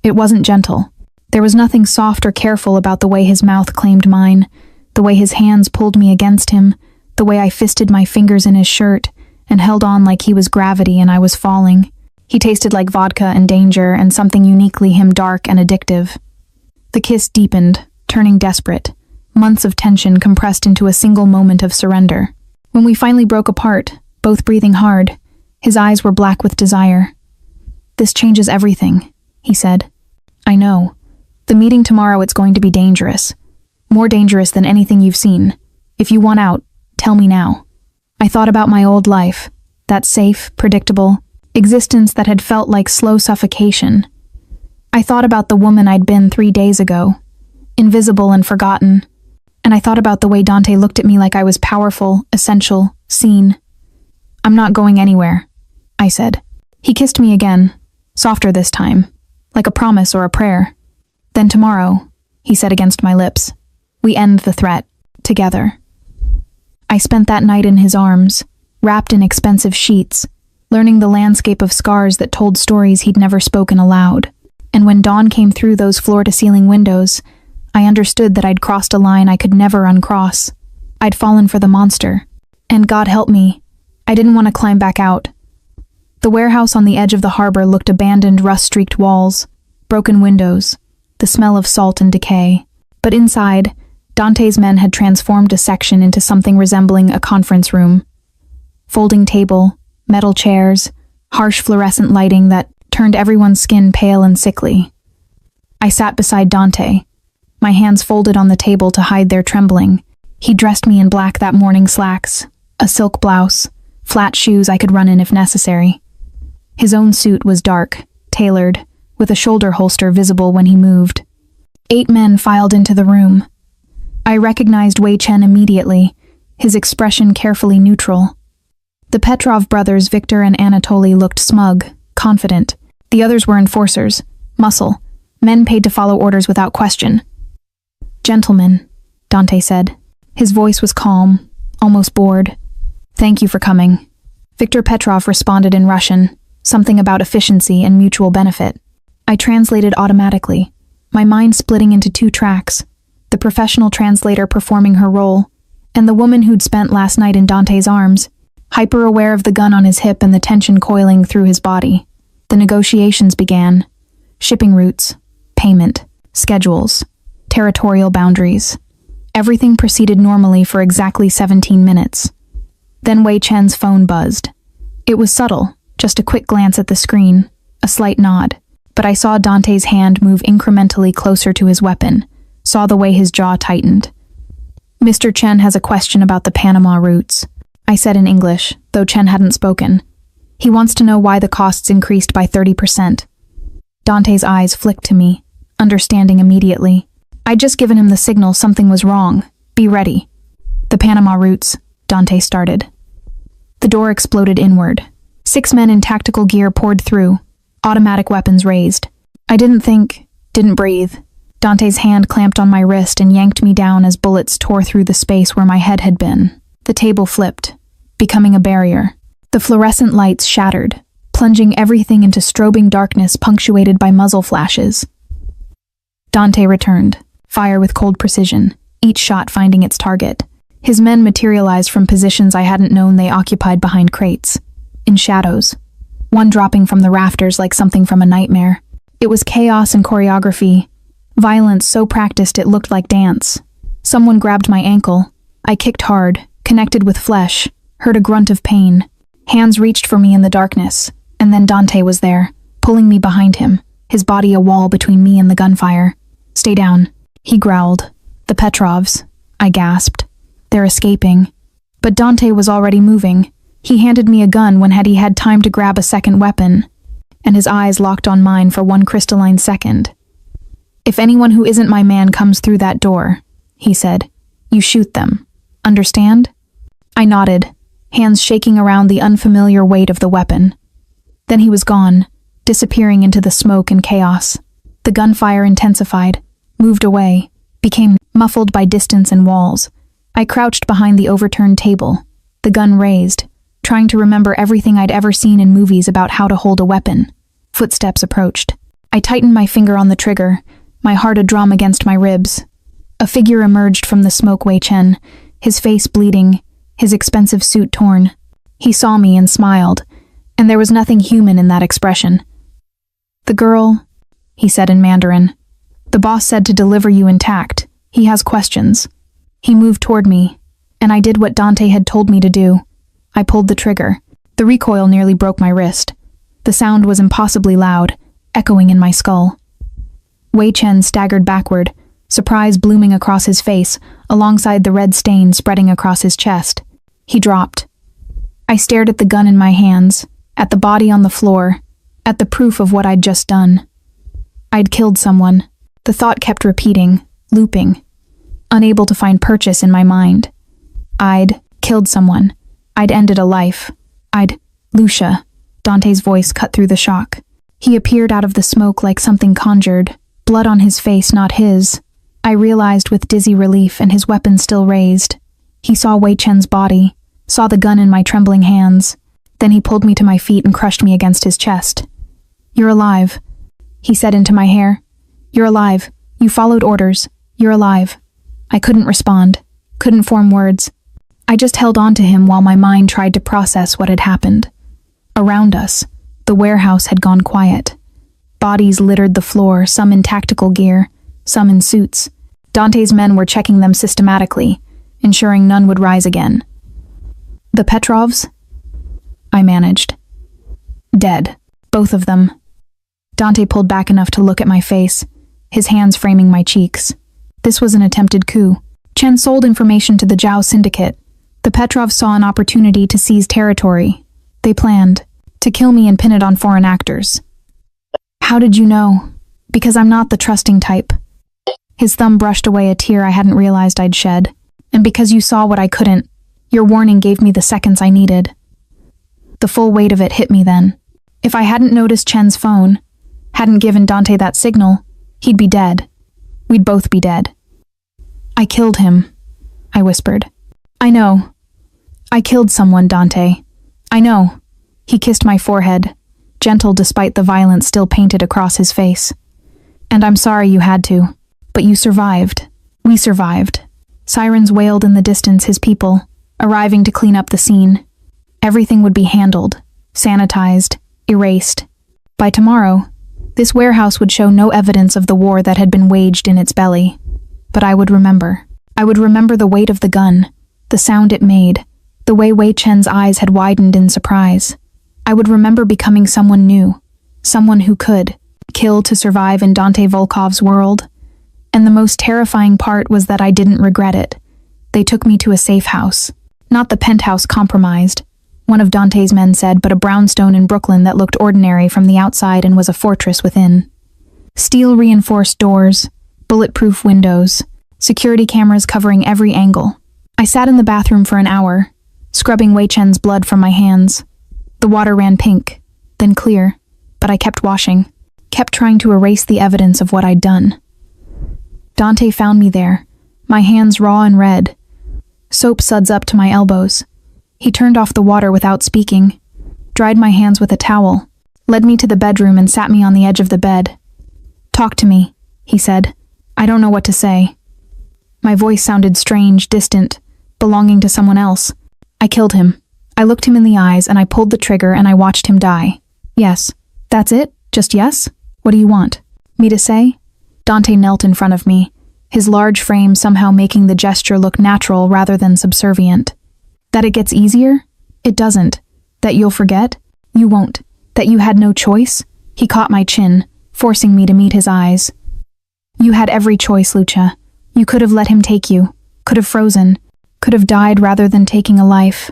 It wasn't gentle. There was nothing soft or careful about the way his mouth claimed mine, the way his hands pulled me against him, the way I fisted my fingers in his shirt and held on like he was gravity and I was falling. He tasted like vodka and danger and something uniquely him, dark and addictive. The kiss deepened, turning desperate, months of tension compressed into a single moment of surrender. When we finally broke apart, both breathing hard, his eyes were black with desire. "This changes everything," he said. "I know. The meeting tomorrow, it's going to be dangerous. More dangerous than anything you've seen. If you want out, tell me now." I thought about my old life, that safe, predictable existence that had felt like slow suffocation. I thought about the woman I'd been 3 days ago, invisible and forgotten, and I thought about the way Dante looked at me like I was powerful, essential, seen. "I'm not going anywhere," I said. He kissed me again, softer this time, like a promise or a prayer. "Then tomorrow," he said against my lips, "we end the threat, together." I spent that night in his arms, wrapped in expensive sheets, learning the landscape of scars that told stories he'd never spoken aloud. And when dawn came through those floor-to-ceiling windows, I understood that I'd crossed a line I could never uncross. I'd fallen for the monster. And God help me, I didn't want to climb back out. The warehouse on the edge of the harbor looked abandoned, rust-streaked walls, broken windows, the smell of salt and decay. But inside, Dante's men had transformed a section into something resembling a conference room. Folding table, metal chairs, harsh fluorescent lighting that turned everyone's skin pale and sickly. I sat beside Dante, my hands folded on the table to hide their trembling. He dressed me in black that morning: slacks, a silk blouse, flat shoes I could run in if necessary. His own suit was dark, tailored, with a shoulder holster visible when he moved. 8 men filed into the room. I recognized Wei Chen immediately, his expression carefully neutral. The Petrov brothers, Victor and Anatoly, looked smug, confident. The others were enforcers, muscle, men paid to follow orders without question. "Gentlemen," Dante said. His voice was calm, almost bored. "Thank you for coming." Victor Petrov responded in Russian, something about efficiency and mutual benefit. I translated automatically, my mind splitting into 2 tracks, the professional translator performing her role, and the woman who'd spent last night in Dante's arms, hyper-aware of the gun on his hip and the tension coiling through his body. The negotiations began. Shipping routes, payment, schedules, territorial boundaries. Everything proceeded normally for exactly 17 minutes. Then Wei Chen's phone buzzed. It was subtle, just a quick glance at the screen, a slight nod, but I saw Dante's hand move incrementally closer to his weapon, saw the way his jaw tightened. "Mr. Chen has a question about the Panama routes," I said in English, though Chen hadn't spoken. "He wants to know why the costs increased by 30%. Dante's eyes flicked to me, understanding immediately. I'd just given him the signal something was wrong. Be ready. "The Panama routes," Dante started. The door exploded inward. 6 men in tactical gear poured through, automatic weapons raised. I didn't breathe. Dante's hand clamped on my wrist and yanked me down as bullets tore through the space where my head had been. The table flipped, becoming a barrier. The fluorescent lights shattered, plunging everything into strobing darkness punctuated by muzzle flashes. Dante returned, fire with cold precision, each shot finding its target. His men materialized from positions I hadn't known they occupied behind crates, in shadows, one dropping from the rafters like something from a nightmare. It was chaos and choreography, violence so practiced it looked like dance. Someone grabbed my ankle. I kicked hard, connected with flesh, heard a grunt of pain. Hands reached for me in the darkness, and then Dante was there, pulling me behind him, his body a wall between me and the gunfire. "Stay down," he growled. "The Petrovs," I gasped. "They're escaping." But Dante was already moving. He handed me a gun when he had time to grab a second weapon, and his eyes locked on mine for one crystalline second. "If anyone who isn't my man comes through that door," he said, "you shoot them. Understand?" I nodded, hands shaking around the unfamiliar weight of the weapon. Then he was gone, disappearing into the smoke and chaos. The gunfire intensified, moved away, became muffled by distance and walls. I crouched behind the overturned table, the gun raised, trying to remember everything I'd ever seen in movies about how to hold a weapon. Footsteps approached. I tightened my finger on the trigger, my heart a drum against my ribs. A figure emerged from the smoke. Wei Chen, his face bleeding, his expensive suit torn. He saw me and smiled, and there was nothing human in that expression. "The girl," he said in Mandarin. "The boss said to deliver you intact. He has questions." He moved toward me, and I did what Dante had told me to do. I pulled the trigger. The recoil nearly broke my wrist. The sound was impossibly loud, echoing in my skull. Wei Chen staggered backward, surprise blooming across his face, alongside the red stain spreading across his chest. He dropped. I stared at the gun in my hands, at the body on the floor, at the proof of what I'd just done. I'd killed someone. The thought kept repeating, looping, unable to find purchase in my mind. I'd killed someone. I'd ended a life. Lucia. Dante's voice cut through the shock. He appeared out of the smoke like something conjured, blood on his face, not his. I realized with dizzy relief, and his weapon still raised. He saw Wei Chen's body, saw the gun in my trembling hands. Then he pulled me to my feet and crushed me against his chest. "You're alive," he said into my hair. "You're alive. You followed orders. You're alive." I couldn't respond, couldn't form words. I just held on to him while my mind tried to process what had happened. Around us, the warehouse had gone quiet. Bodies littered the floor, some in tactical gear, some in suits. Dante's men were checking them systematically, ensuring none would rise again. "The Petrovs?" I managed. "Dead. Both of them." Dante pulled back enough to look at my face, his hands framing my cheeks. This was an attempted coup. Chen sold information to the Zhao Syndicate. The Petrovs saw an opportunity to seize territory. They planned to kill me and pin it on foreign actors. "How did you know?" "Because I'm not the trusting type." His thumb brushed away a tear I hadn't realized I'd shed. "And because you saw what I couldn't. Your warning gave me the seconds I needed." The full weight of it hit me then. If I hadn't noticed Chen's phone, hadn't given Dante that signal, he'd be dead. We'd both be dead. "I killed him," I whispered. "I know. I killed someone, Dante. I know." He kissed my forehead, gentle despite the violence still painted across his face. "And I'm sorry you had to. But you survived. We survived." Sirens wailed in the distance, his people, arriving to clean up the scene. Everything would be handled, sanitized, erased. By tomorrow, this warehouse would show no evidence of the war that had been waged in its belly. But I would remember. I would remember the weight of the gun, the sound it made, the way Wei Chen's eyes had widened in surprise. I would remember becoming someone new, someone who could kill to survive in Dante Volkov's world. And the most terrifying part was that I didn't regret it. They took me to a safe house. Not the penthouse compromised, one of Dante's men said, but a brownstone in Brooklyn that looked ordinary from the outside and was a fortress within. Steel-reinforced doors, bulletproof windows, security cameras covering every angle. I sat in the bathroom for an hour, scrubbing Wei Chen's blood from my hands. The water ran pink, then clear, but I kept washing, kept trying to erase the evidence of what I'd done. Dante found me there, my hands raw and red, soap suds up to my elbows. He turned off the water without speaking, dried my hands with a towel, led me to the bedroom and sat me on the edge of the bed. "Talk to me," he said. "I don't know what to say." My voice sounded strange, distant, belonging to someone else. "I killed him. I looked him in the eyes and I pulled the trigger and I watched him die." "Yes. That's it? Just yes? What do you want me to say?" Dante knelt in front of me, his large frame somehow making the gesture look natural rather than subservient. "That it gets easier? It doesn't. That you'll forget? You won't. That you had no choice?" He caught my chin, forcing me to meet his eyes. "You had every choice, Lucia. You could have let him take you, could have frozen, could have died rather than taking a life.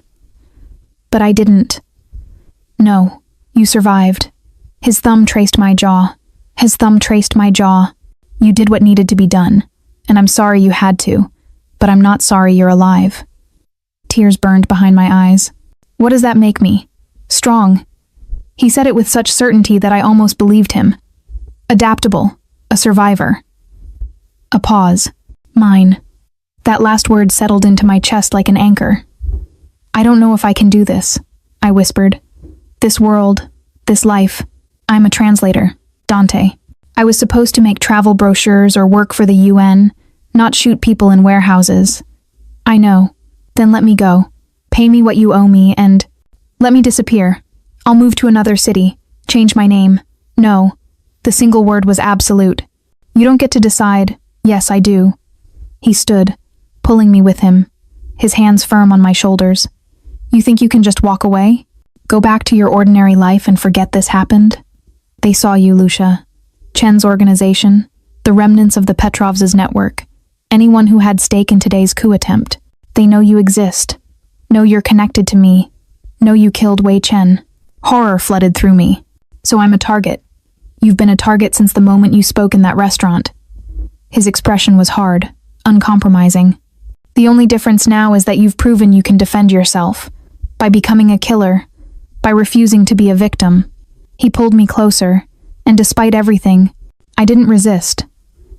But I didn't. No, you survived." His thumb traced my jaw. His thumb traced my jaw. "You did what needed to be done, and I'm sorry you had to, but I'm not sorry you're alive." Tears burned behind my eyes. "What does that make me? Strong?" He said it with such certainty that I almost believed him. "Adaptable, a survivor." A pause. Mine. That last word settled into my chest like an anchor. "I don't know if I can do this," I whispered. "This world, this life. I'm a translator, Dante. I was supposed to make travel brochures or work for the UN, not shoot people in warehouses." "I know. Then let me go. Pay me what you owe me and let me disappear. I'll move to another city, change my name." "No." The single word was absolute. "You don't get to decide." "Yes, I do." He stood, pulling me with him, his hands firm on my shoulders. "You think you can just walk away? Go back to your ordinary life and forget this happened?" "They saw you, Lucia. Chen's organization, the remnants of the Petrovs' network, anyone who had stake in today's coup attempt. They know you exist, know you're connected to me, know you killed Wei Chen." Horror flooded through me. "So I'm a target. You've been a target since the moment you spoke in that restaurant." His expression was hard, uncompromising. "The only difference now is that you've proven you can defend yourself, by becoming a killer, by refusing to be a victim." He pulled me closer, and despite everything, I didn't resist.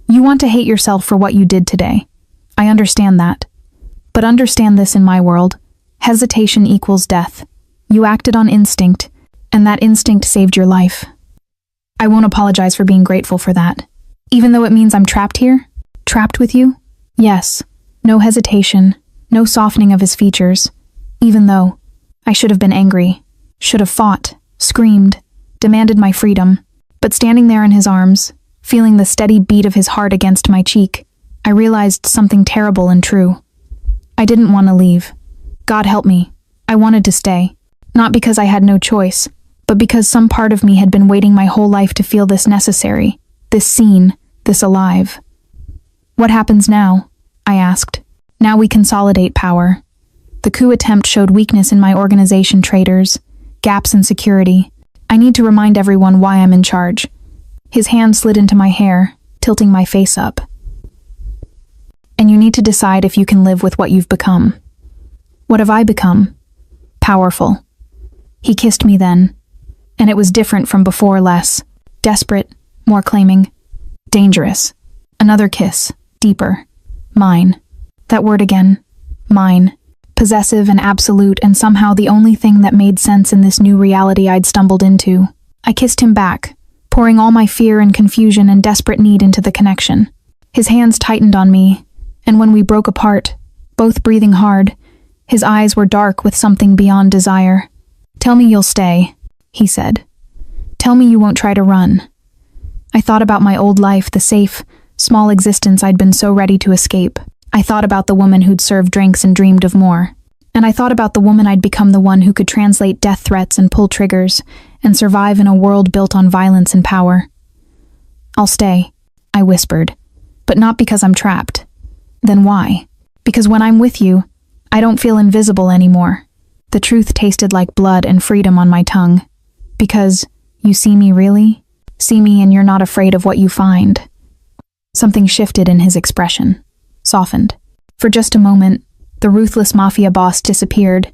"You want to hate yourself for what you did today. I understand that. But understand this in my world. Hesitation equals death. You acted on instinct, and that instinct saved your life. I won't apologize for being grateful for that. Even though it means I'm trapped here? Trapped with you? Yes. No hesitation, no softening of his features. Even though I should have been angry, should have fought, screamed, demanded my freedom. But standing there in his arms, feeling the steady beat of his heart against my cheek, I realized something terrible and true. I didn't want to leave. God help me. I wanted to stay. Not because I had no choice, but because some part of me had been waiting my whole life to feel this necessary, this seen, this alive. "What happens now?" I asked. "Now we consolidate power. The coup attempt showed weakness in my organization traitors, gaps in security. I need to remind everyone why I'm in charge." His hand slid into my hair, tilting my face up. "And you need to decide if you can live with what you've become." "What have I become?" "Powerful." He kissed me then, and it was different from before, less desperate, more claiming, dangerous. Another kiss, deeper, mine. That word again, mine. Possessive and absolute, and somehow the only thing that made sense in this new reality I'd stumbled into. I kissed him back, pouring all my fear and confusion and desperate need into the connection. His hands tightened on me, and when we broke apart, both breathing hard, his eyes were dark with something beyond desire. "Tell me you'll stay," he said. "Tell me you won't try to run." I thought about my old life, the safe, small existence I'd been so ready to escape. I thought about the woman who'd served drinks and dreamed of more. And I thought about the woman I'd become, the one who could translate death threats and pull triggers, and survive in a world built on violence and power. "I'll stay," I whispered, "but not because I'm trapped." "Then why?" "Because when I'm with you, I don't feel invisible anymore." The truth tasted like blood and freedom on my tongue. "Because you see me really? See me and you're not afraid of what you find." Something shifted in his expression, softened. For just a moment, the ruthless Mafia boss disappeared,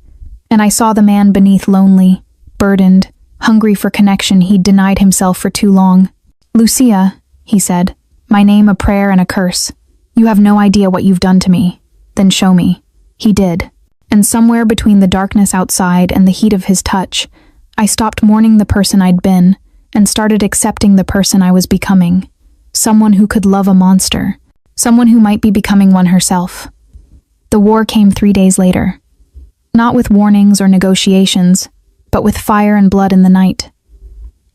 And I saw the man beneath, lonely, burdened, hungry for connection he'd denied himself for too long. "Lucia," he said, "my name a prayer and a curse. You have no idea what you've done to me. Then show me." He did. And somewhere between the darkness outside and the heat of his touch, I stopped mourning the person I'd been and started accepting the person I was becoming. Someone who could love a monster. Someone who might be becoming one herself. The war came 3 days later. Not with warnings or negotiations, but with fire and blood in the night.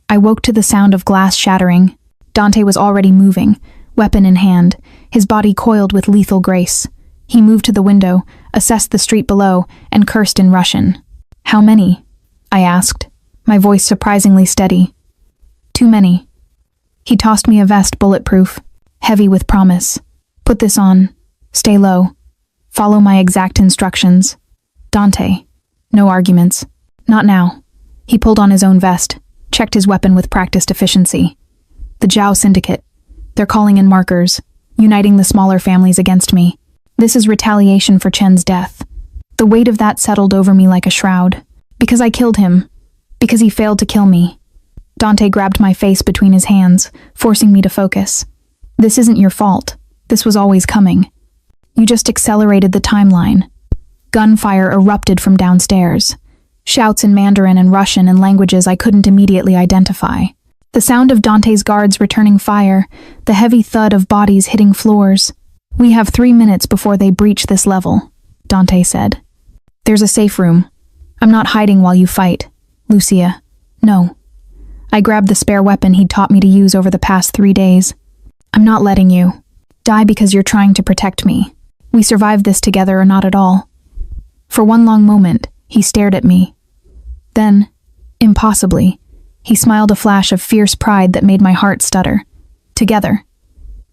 I woke to the sound of glass shattering. Dante was already moving, weapon in hand, his body coiled with lethal grace. He moved to the window, assessed the street below, and cursed in Russian. "How many?" I asked, my voice surprisingly steady. "Too many." He tossed me a vest, bulletproof, heavy with promise. "Put this on. Stay low. Follow my exact instructions. Dante." No arguments. Not now. He pulled on his own vest, checked his weapon with practiced efficiency. "The Zhao Syndicate. They're calling in markers, uniting the smaller families against me. This is retaliation for Chen's death." The weight of that settled over me like a shroud. Because I killed him. Because he failed to kill me. Dante grabbed my face between his hands, forcing me to focus. "This isn't your fault. This was always coming. You just accelerated the timeline." Gunfire erupted from downstairs. Shouts in Mandarin and Russian in languages I couldn't immediately identify. The sound of Dante's guards returning fire, the heavy thud of bodies hitting floors. "We have 3 minutes before they breach this level," Dante said. "There's a safe room. I'm not hiding while you fight, Lucia. No." I grabbed the spare weapon he'd taught me to use over the past 3 days. "I'm not letting you die because you're trying to protect me. We survived this together or not at all." For one long moment, he stared at me. Then, impossibly, he smiled a flash of fierce pride that made my heart stutter. "Together,"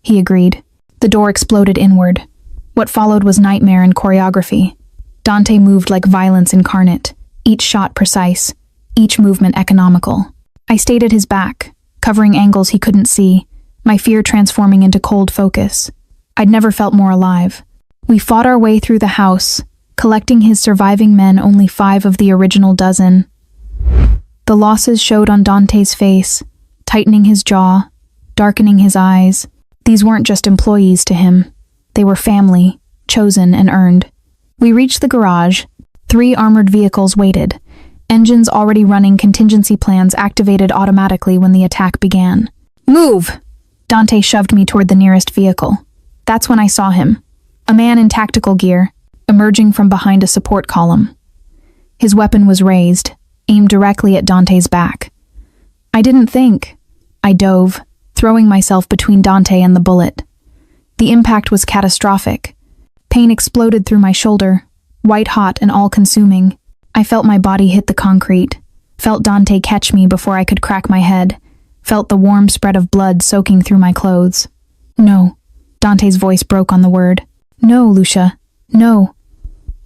he agreed. The door exploded inward. What followed was nightmare and choreography. Dante moved like violence incarnate, each shot precise, each movement economical. I stayed at his back, covering angles he couldn't see, my fear transforming into cold focus. I'd never felt more alive. We fought our way through the house, collecting his surviving men, only 5 of the original dozen. The losses showed on Dante's face, tightening his jaw, darkening his eyes. These weren't just employees to him. They were family, chosen and earned. We reached the garage. 3 armored vehicles waited, engines already running, contingency plans activated automatically when the attack began. "Move!" Dante shoved me toward the nearest vehicle. That's when I saw him, a man in tactical gear, emerging from behind a support column. His weapon was raised, aimed directly at Dante's back. I didn't think. I dove, throwing myself between Dante and the bullet. The impact was catastrophic. Pain exploded through my shoulder, white-hot and all-consuming. I felt my body hit the concrete, felt Dante catch me before I could crack my head, felt the warm spread of blood soaking through my clothes. "No." Dante's voice broke on the word. "No, Lucia. No."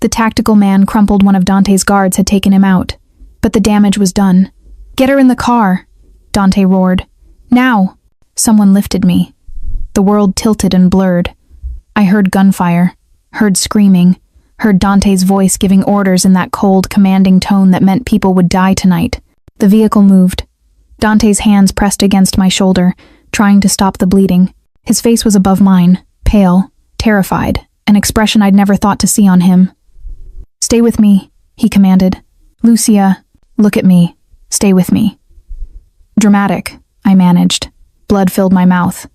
The tactical man crumpled one of Dante's guards had taken him out, but the damage was done. "Get her in the car," Dante roared. "Now!" Someone lifted me. The world tilted and blurred. I heard gunfire, heard screaming, heard Dante's voice giving orders in that cold, commanding tone that meant people would die tonight. The vehicle moved. Dante's hands pressed against my shoulder, trying to stop the bleeding. His face was above mine, pale, terrified, an expression I'd never thought to see on him. "Stay with me," he commanded. "Lucia, look at me. Stay with me." "Dramatic," I managed. Blood filled my mouth.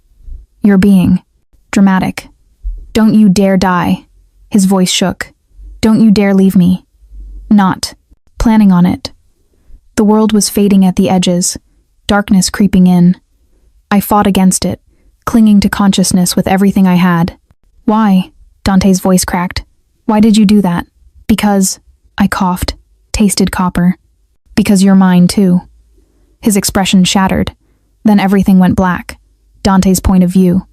"You're being dramatic. Don't you dare die." His voice shook. "Don't you dare leave me." Not planning on it. The world was fading at the edges, darkness creeping in. I fought against it, clinging to consciousness with everything I had. "Why?" Dante's voice cracked. "Why did you do that?" "Because," I coughed, tasted copper. "Because you're mine too." His expression shattered. Then everything went black. Dante's point of view.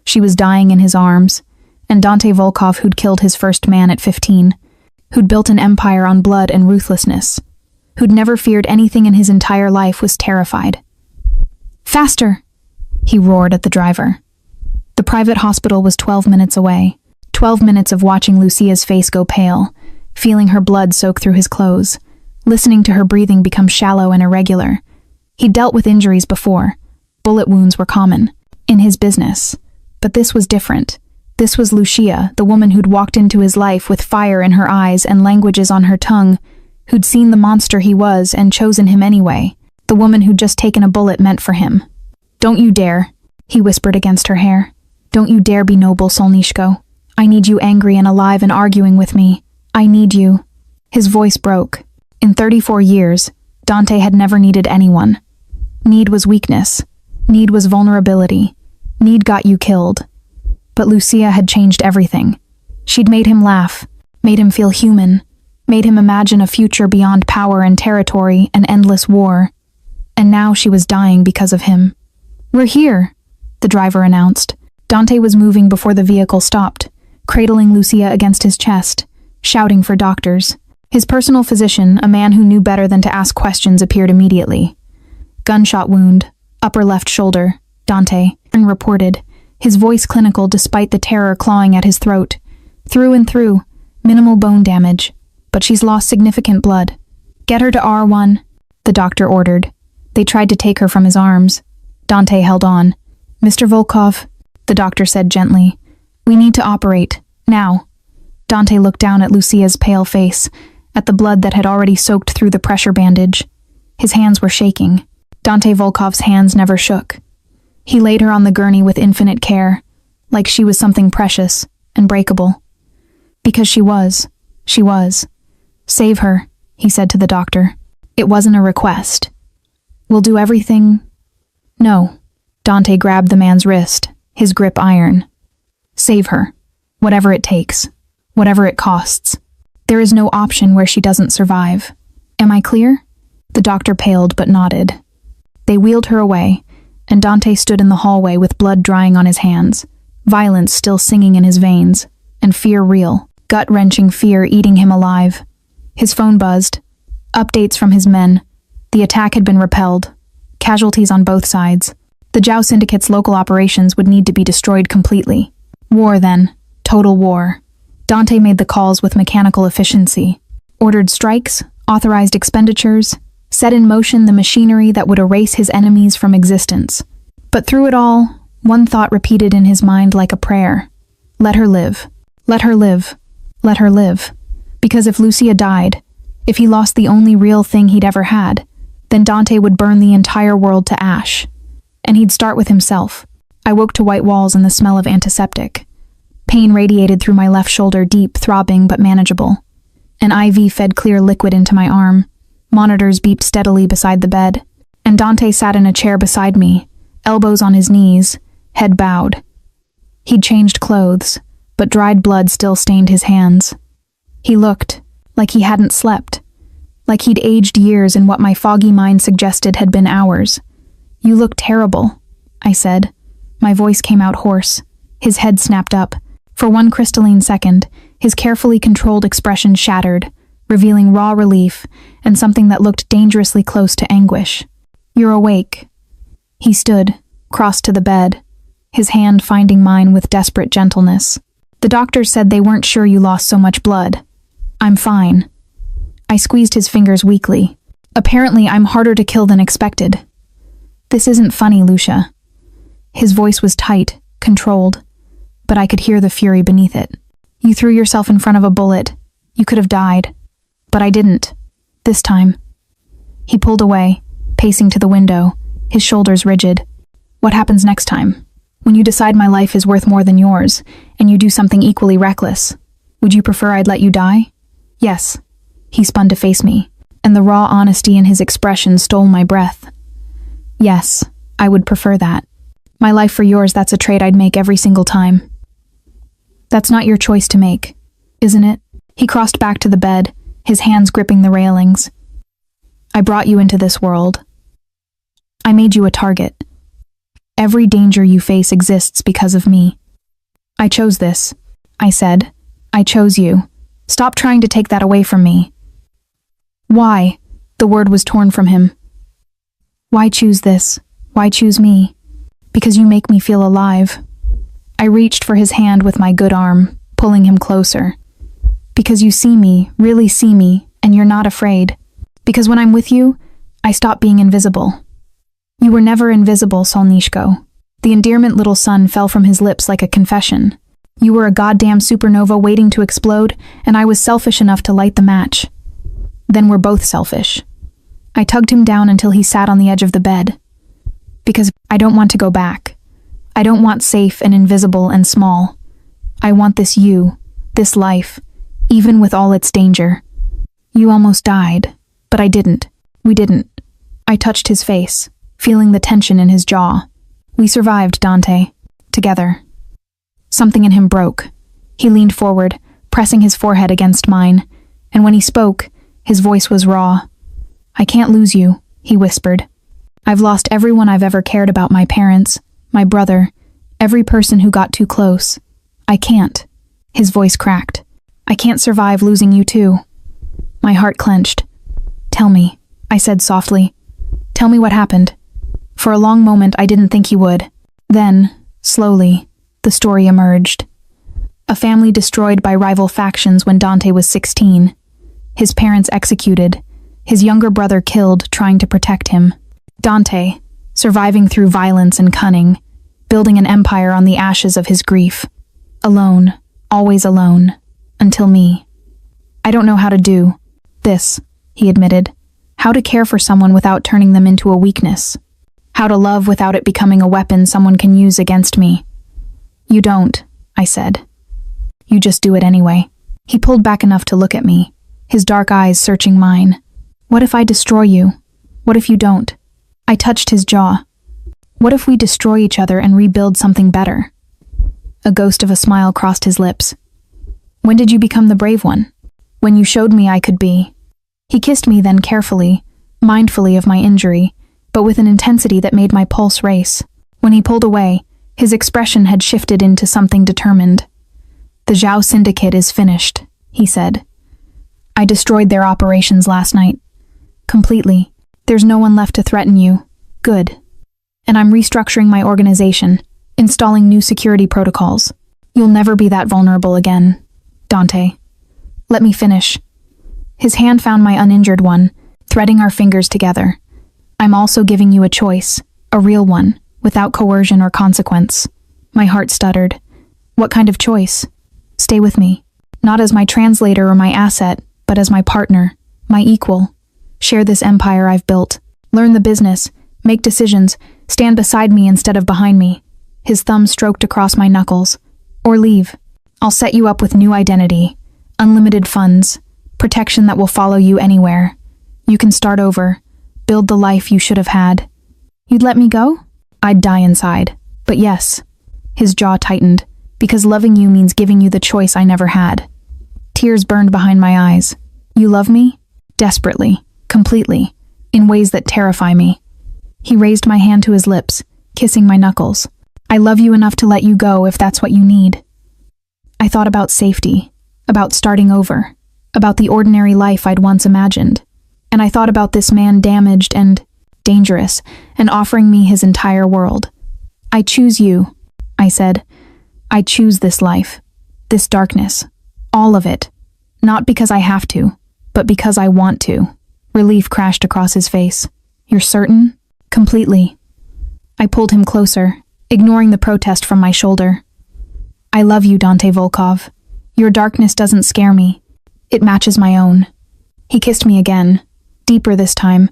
She was dying in his arms, and Dante Volkov, who'd killed his first man at 15, who'd built an empire on blood and ruthlessness, who'd never feared anything in his entire life, was terrified. "Faster!" he roared at the driver. The private hospital was 12 minutes away. 12 minutes of watching Lucia's face go pale, feeling her blood soak through his clothes, listening to her breathing become shallow and irregular. He'd dealt with injuries before. Bullet wounds were common in his business. But this was different. This was Lucia, the woman who'd walked into his life with fire in her eyes and languages on her tongue, who'd seen the monster he was and chosen him anyway. The woman who'd just taken a bullet meant for him. "Don't you dare," he whispered against her hair. "Don't you dare be noble, Solnishko. I need you angry and alive and arguing with me. I need you." His voice broke. In 34 years, Dante had never needed anyone. Need was weakness. Need was vulnerability. Need got you killed. But Lucia had changed everything. She'd made him laugh, made him feel human, made him imagine a future beyond power and territory and endless war. And now she was dying because of him. "We're here," the driver announced. Dante was moving before the vehicle stopped, cradling Lucia against his chest, shouting for doctors. His personal physician, a man who knew better than to ask questions, appeared immediately. "Gunshot wound, upper left shoulder," Dante reported, his voice clinical despite the terror clawing at his throat. "Through and through, minimal bone damage, but she's lost significant blood. Get her to R1, the doctor ordered. They tried to take her from his arms. Dante held on. "Mr. Volkov," the doctor said gently, "we need to operate, now." Dante looked down at Lucia's pale face, at the blood that had already soaked through the pressure bandage. His hands were shaking. Dante Volkov's hands never shook. He laid her on the gurney with infinite care, like she was something precious and breakable. Because she was. She was. "Save her," he said to the doctor. It wasn't a request. "We'll do everything." "No." Dante grabbed the man's wrist, his grip iron. "Save her. Whatever it takes. Whatever it costs. There is no option where she doesn't survive. Am I clear?" The doctor paled but nodded. They wheeled her away, and Dante stood in the hallway with blood drying on his hands, violence still singing in his veins, and fear real, gut-wrenching fear eating him alive. His phone buzzed. Updates from his men. The attack had been repelled. Casualties on both sides. The Zhao Syndicate's local operations would need to be destroyed completely. War, then. Total war. Dante made the calls with mechanical efficiency. Ordered strikes, authorized expenditures, set in motion the machinery that would erase his enemies from existence. But through it all, one thought repeated in his mind like a prayer. Let her live. Let her live. Let her live. Because if Lucia died, if he lost the only real thing he'd ever had, then Dante would burn the entire world to ash. And he'd start with himself. I woke to white walls and the smell of antiseptic. Pain radiated through my left shoulder, deep, throbbing, but manageable. An IV fed clear liquid into my arm. Monitors beeped steadily beside the bed. And Dante sat in a chair beside me, elbows on his knees, head bowed. He'd changed clothes, but dried blood still stained his hands. He looked like he hadn't slept, like he'd aged years in what my foggy mind suggested had been hours. "You look terrible," I said. My voice came out hoarse. His head snapped up. For one crystalline second, his carefully controlled expression shattered, revealing raw relief and something that looked dangerously close to anguish. "You're awake." He stood, crossed to the bed, his hand finding mine with desperate gentleness. "The doctors said they weren't sure you lost so much blood." "I'm fine." I squeezed his fingers weakly. "Apparently I'm harder to kill than expected." "This isn't funny, Lucia." His voice was tight, controlled, but I could hear the fury beneath it. "You threw yourself in front of a bullet. You could have died. But I didn't. This time." He pulled away, pacing to the window, his shoulders rigid. "What happens next time? When you decide my life is worth more than yours, and you do something equally reckless, would you prefer I'd let you die?" "Yes." He spun to face me, and the raw honesty in his expression stole my breath. "Yes, I would prefer that. My life for yours, that's a trade I'd make every single time." "That's not your choice to make, isn't it?" He crossed back to the bed, his hands gripping the railings. "I brought you into this world. I made you a target. Every danger you face exists because of me. I chose this," I said. "I chose you. Stop trying to take that away from me." "Why?" The word was torn from him. "Why choose this? Why choose me?" "Because you make me feel alive." I reached for his hand with my good arm, pulling him closer. Because you see me, really see me, and you're not afraid. Because when I'm with you, I stop being invisible. You were never invisible, Solnishko. The endearment little son fell from his lips like a confession. You were a goddamn supernova waiting to explode, and I was selfish enough to light the match. Then we're both selfish. I tugged him down until he sat on the edge of the bed. Because I don't want to go back. I don't want safe and invisible and small. I want this you, this life, even with all its danger. You almost died, but I didn't. We didn't. I touched his face, feeling the tension in his jaw. We survived, Dante. Together. Something in him broke. He leaned forward, pressing his forehead against mine, and when he spoke, his voice was raw. I can't lose you, he whispered. I've lost everyone I've ever cared about, my parents, my brother, every person who got too close. I can't. His voice cracked. I can't survive losing you too. My heart clenched. Tell me, I said softly. Tell me what happened. For a long moment I didn't think he would. Then, slowly, the story emerged. A family destroyed by rival factions when Dante was 16. His parents executed. His younger brother killed trying to protect him. Dante, surviving through violence and cunning, building an empire on the ashes of his grief. Alone, always alone, until me. I don't know how to do this, he admitted. How to care for someone without turning them into a weakness. How to love without it becoming a weapon someone can use against me. You don't, I said. You just do it anyway. He pulled back enough to look at me, his dark eyes searching mine. What if I destroy you? What if you don't? I touched his jaw. What if we destroy each other and rebuild something better? A ghost of a smile crossed his lips. When did you become the brave one? When you showed me I could be. He kissed me then carefully, mindfully of my injury, but with an intensity that made my pulse race. When he pulled away, his expression had shifted into something determined. The Zhao Syndicate is finished, he said. I destroyed their operations last night. Completely. There's no one left to threaten you. Good. And I'm restructuring my organization, installing new security protocols. You'll never be that vulnerable again, Dante. Let me finish. His hand found my uninjured one, threading our fingers together. I'm also giving you a choice, a real one, without coercion or consequence. My heart stuttered. What kind of choice? Stay with me. Not as my translator or my asset, but as my partner, my equal. Share this empire I've built. Learn the business, make decisions, stand beside me instead of behind me. His thumb stroked across my knuckles. Or leave. I'll set you up with new identity, unlimited funds, protection that will follow you anywhere. You can start over, build the life you should have had. You'd let me go? I'd die inside. But yes. His jaw tightened, because loving you means giving you the choice I never had. Tears burned behind my eyes. You love me? Desperately, completely, in ways that terrify me. He raised my hand to his lips, kissing my knuckles. I love you enough to let you go if that's what you need. I thought about safety, about starting over, about the ordinary life I'd once imagined. And I thought about this man damaged and dangerous, and offering me his entire world. I choose you, I said. I choose this life, this darkness, all of it. Not because I have to, but because I want to. Relief crashed across his face. You're certain? Completely. I pulled him closer, ignoring the protest from my shoulder. I love you, Dante Volkov. Your darkness doesn't scare me. It matches my own. He kissed me again, deeper this time,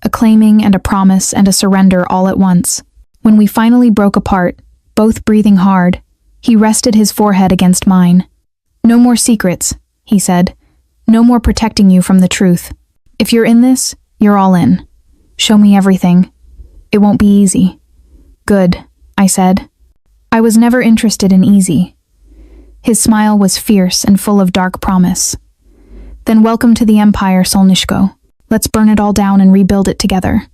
a claiming and a promise and a surrender all at once. When we finally broke apart, both breathing hard, he rested his forehead against mine. No more secrets, he said. No more protecting you from the truth. If you're in this, you're all in. Show me everything. It won't be easy. Good, I said. I was never interested in easy. His smile was fierce and full of dark promise. Then welcome to the Empire, Solnishko. Let's burn it all down and rebuild it together.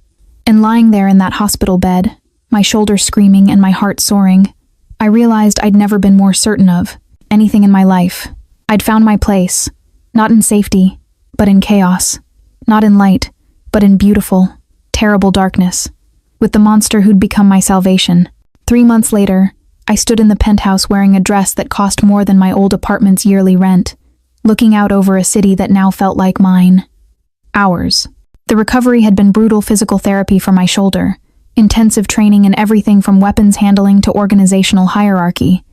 And lying there in that hospital bed, my shoulders screaming and my heart soaring, I realized I'd never been more certain of anything in my life. I'd found my place, not in safety, but in chaos. Not in light, but in beautiful, terrible darkness. With the monster who'd become my salvation. 3 months later, I stood in the penthouse wearing a dress that cost more than my old apartment's yearly rent. looking out over a city that now felt like mine. Ours. The recovery had been brutal physical therapy for my shoulder, intensive training in everything from weapons handling to organizational hierarchy.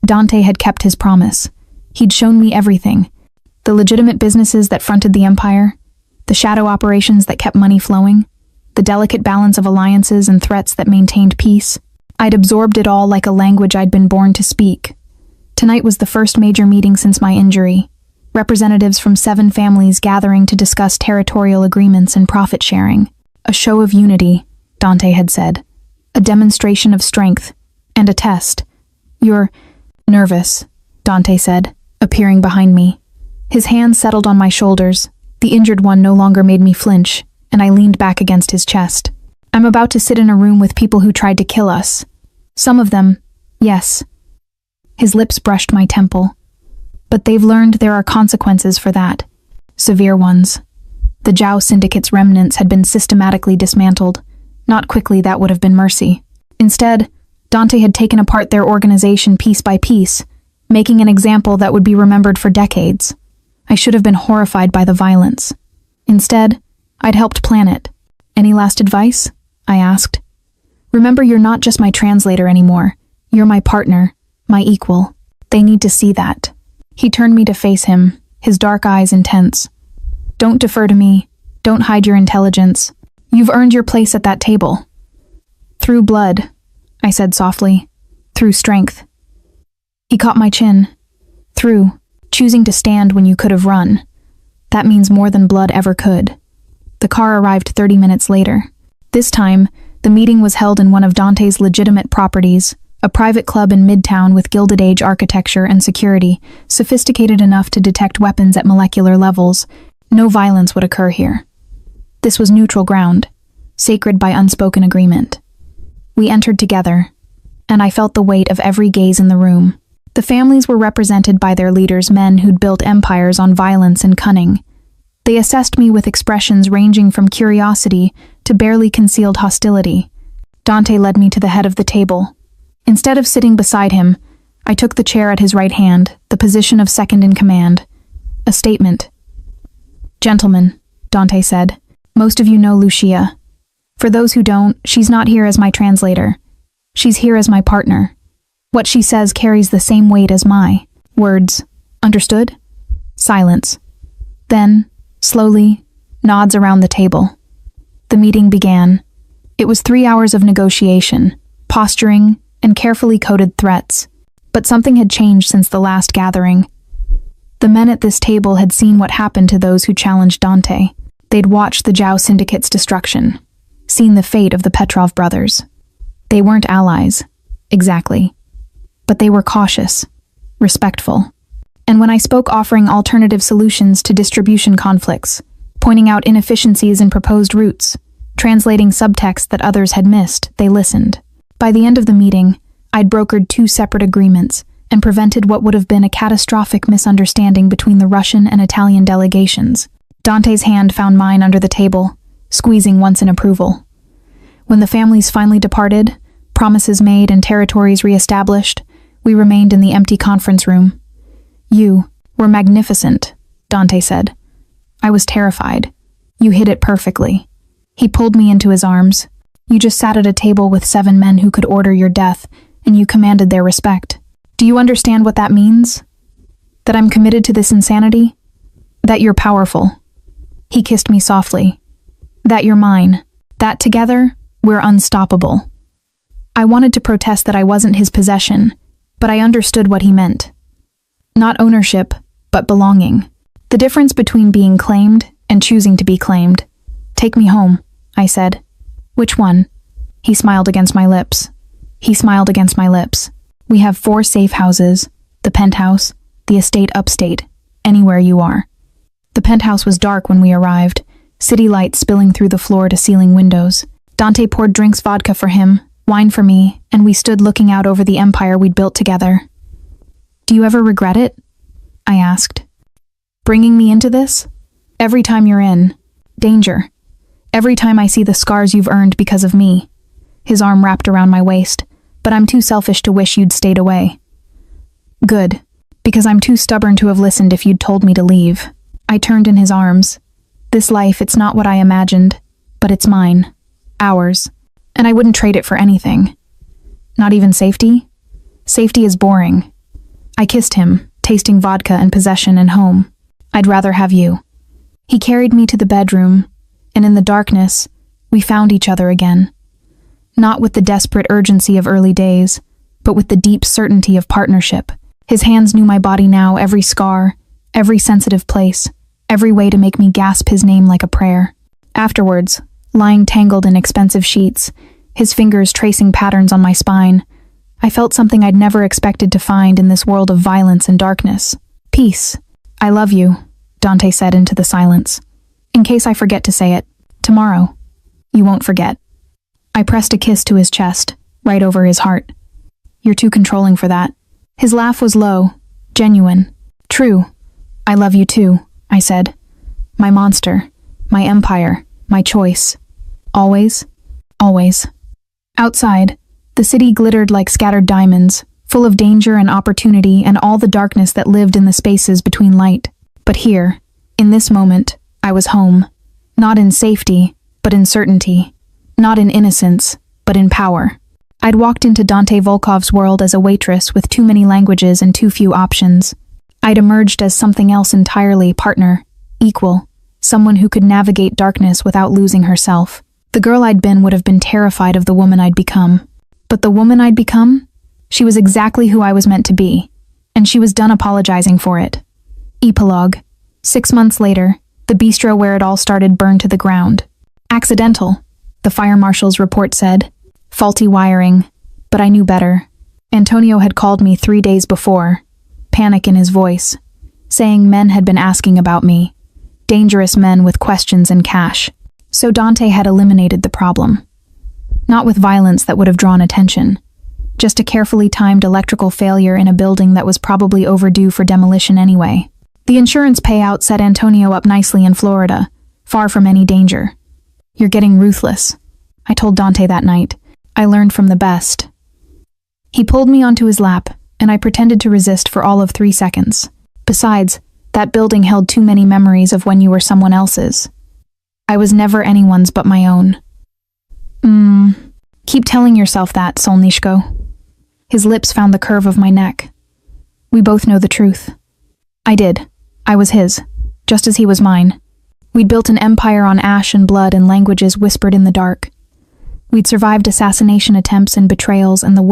Dante had kept his promise. He'd shown me everything. The legitimate businesses that fronted the empire, the shadow operations that kept money flowing, the delicate balance of alliances and threats that maintained peace. I'd absorbed it all like a language I'd been born to speak. Tonight was the first major meeting since my injury. Representatives from 7 families gathering to discuss territorial agreements and profit sharing. A show of unity, Dante had said. A demonstration of strength. And a test. You're nervous, Dante said, appearing behind me. His hand settled on my shoulders. The injured one no longer made me flinch, and I leaned back against his chest. I'm about to sit in a room with people who tried to kill us. Some of them, yes. His lips brushed my temple. But they've learned there are consequences for that. Severe ones. The Zhao Syndicate's remnants had been systematically dismantled. Not quickly, that would have been mercy. Instead, Dante had taken apart their organization piece by piece, making an example that would be remembered for decades. I should have been horrified by the violence. Instead, I'd helped plan it. Any last advice? I asked. Remember, you're not just my translator anymore. You're my partner, my equal. They need to see that. He turned me to face him, his dark eyes intense. Don't defer to me. Don't hide your intelligence. You've earned your place at that table. Through blood, I said softly. Through strength. He caught my chin. Through choosing to stand when you could have run. That means more than blood ever could. The car arrived 30 minutes later. This time, the meeting was held in one of Dante's legitimate properties, a private club in Midtown with Gilded Age architecture and security, sophisticated enough to detect weapons at molecular levels. No violence would occur here. This was neutral ground, sacred by unspoken agreement. We entered together, and I felt the weight of every gaze in the room. The families were represented by their leaders, men who'd built empires on violence and cunning. They assessed me with expressions ranging from curiosity to barely concealed hostility. Dante led me to the head of the table. Instead of sitting beside him, I took the chair at his right hand, the position of second in command. A statement. Gentlemen, Dante said, most of you know Lucia. For those who don't, she's not here as my translator. She's here as my partner. What she says carries the same weight as my words. Understood? Silence. Then, slowly, nods around the table. The meeting began. It was 3 hours of negotiation, posturing, and carefully coded threats. But something had changed since the last gathering. The men at this table had seen what happened to those who challenged Dante. They'd watched the Zhao Syndicate's destruction, seen the fate of the Petrov brothers. They weren't allies, exactly. But they were cautious, respectful. And when I spoke offering alternative solutions to distribution conflicts, pointing out inefficiencies in proposed routes, translating subtext that others had missed, they listened. By the end of the meeting, I'd brokered 2 separate agreements and prevented what would have been a catastrophic misunderstanding between the Russian and Italian delegations. Dante's hand found mine under the table, squeezing once in approval. When the families finally departed, promises made and territories re-established, we remained in the empty conference room. You were magnificent, Dante said. I was terrified. You hid it perfectly. He pulled me into his arms. You just sat at a table with 7 men who could order your death, and you commanded their respect. Do you understand what that means? That I'm committed to this insanity? That you're powerful. He kissed me softly. That you're mine. That together, we're unstoppable. I wanted to protest that I wasn't his possession, but I understood what he meant. Not ownership, but belonging. The difference between being claimed and choosing to be claimed. Take me home, I said. Which one? He smiled against my lips. He smiled against my lips. We have 4 safe houses, the penthouse, the estate upstate, anywhere you are. The penthouse was dark when we arrived, city lights spilling through the floor-to-ceiling windows. Dante poured drinks, vodka for him, wine for me, and we stood looking out over the empire we'd built together. Do you ever regret it? I asked. Bringing me into this? Every time you're in. Danger. Every time I see the scars you've earned because of me. His arm wrapped around my waist, but I'm too selfish to wish you'd stayed away. Good. Because I'm too stubborn to have listened if you'd told me to leave. I turned in his arms. This life, it's not what I imagined, but it's mine. Ours. And I wouldn't trade it for anything. Not even safety? Safety is boring. I kissed him, tasting vodka and possession and home. I'd rather have you. He carried me to the bedroom, and in the darkness, we found each other again. Not with the desperate urgency of early days, but with the deep certainty of partnership. His hands knew my body now, every scar, every sensitive place, every way to make me gasp his name like a prayer. Afterwards, lying tangled in expensive sheets, his fingers tracing patterns on my spine, I felt something I'd never expected to find in this world of violence and darkness. Peace. I love you, Dante said into the silence. In case I forget to say it, tomorrow. You won't forget. I pressed a kiss to his chest, right over his heart. You're too controlling for that. His laugh was low, genuine. True. I love you too, I said. My monster, my empire, my choice. Always, always. Outside, the city glittered like scattered diamonds, full of danger and opportunity and all the darkness that lived in the spaces between light. But here, in this moment, I was home. Not in safety, but in certainty. Not in innocence, but in power. I'd walked into Dante Volkov's world as a waitress with too many languages and too few options. I'd emerged as something else entirely, partner, equal, someone who could navigate darkness without losing herself. The girl I'd been would have been terrified of the woman I'd become. But the woman I'd become? She was exactly who I was meant to be, and she was done apologizing for it. Epilogue. 6 months later, the bistro where it all started burned to the ground. Accidental, the fire marshal's report said. Faulty wiring, but I knew better. Antonio had called me 3 days before, panic in his voice, saying men had been asking about me. Dangerous men with questions and cash. So Dante had eliminated the problem. Not with violence that would have drawn attention. Just a carefully timed electrical failure in a building that was probably overdue for demolition anyway. The insurance payout set Antonio up nicely in Florida, far from any danger. You're getting ruthless, I told Dante that night. I learned from the best. He pulled me onto his lap, and I pretended to resist for all of 3 seconds. Besides, that building held too many memories of when you were someone else's. I was never anyone's but my own. Keep telling yourself that, Solnishko. His lips found the curve of my neck. We both know the truth. I did. I was his, just as he was mine. We'd built an empire on ash and blood and languages whispered in the dark. We'd survived assassination attempts and betrayals and the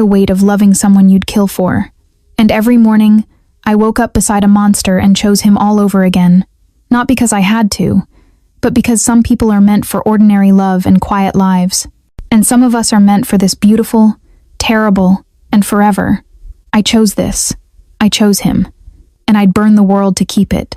weight of loving someone you'd kill for. And every morning, I woke up beside a monster and chose him all over again. Not because I had to, but because some people are meant for ordinary love and quiet lives. And some of us are meant for this beautiful, terrible, and forever. I chose this. I chose him. And I'd burn the world to keep it.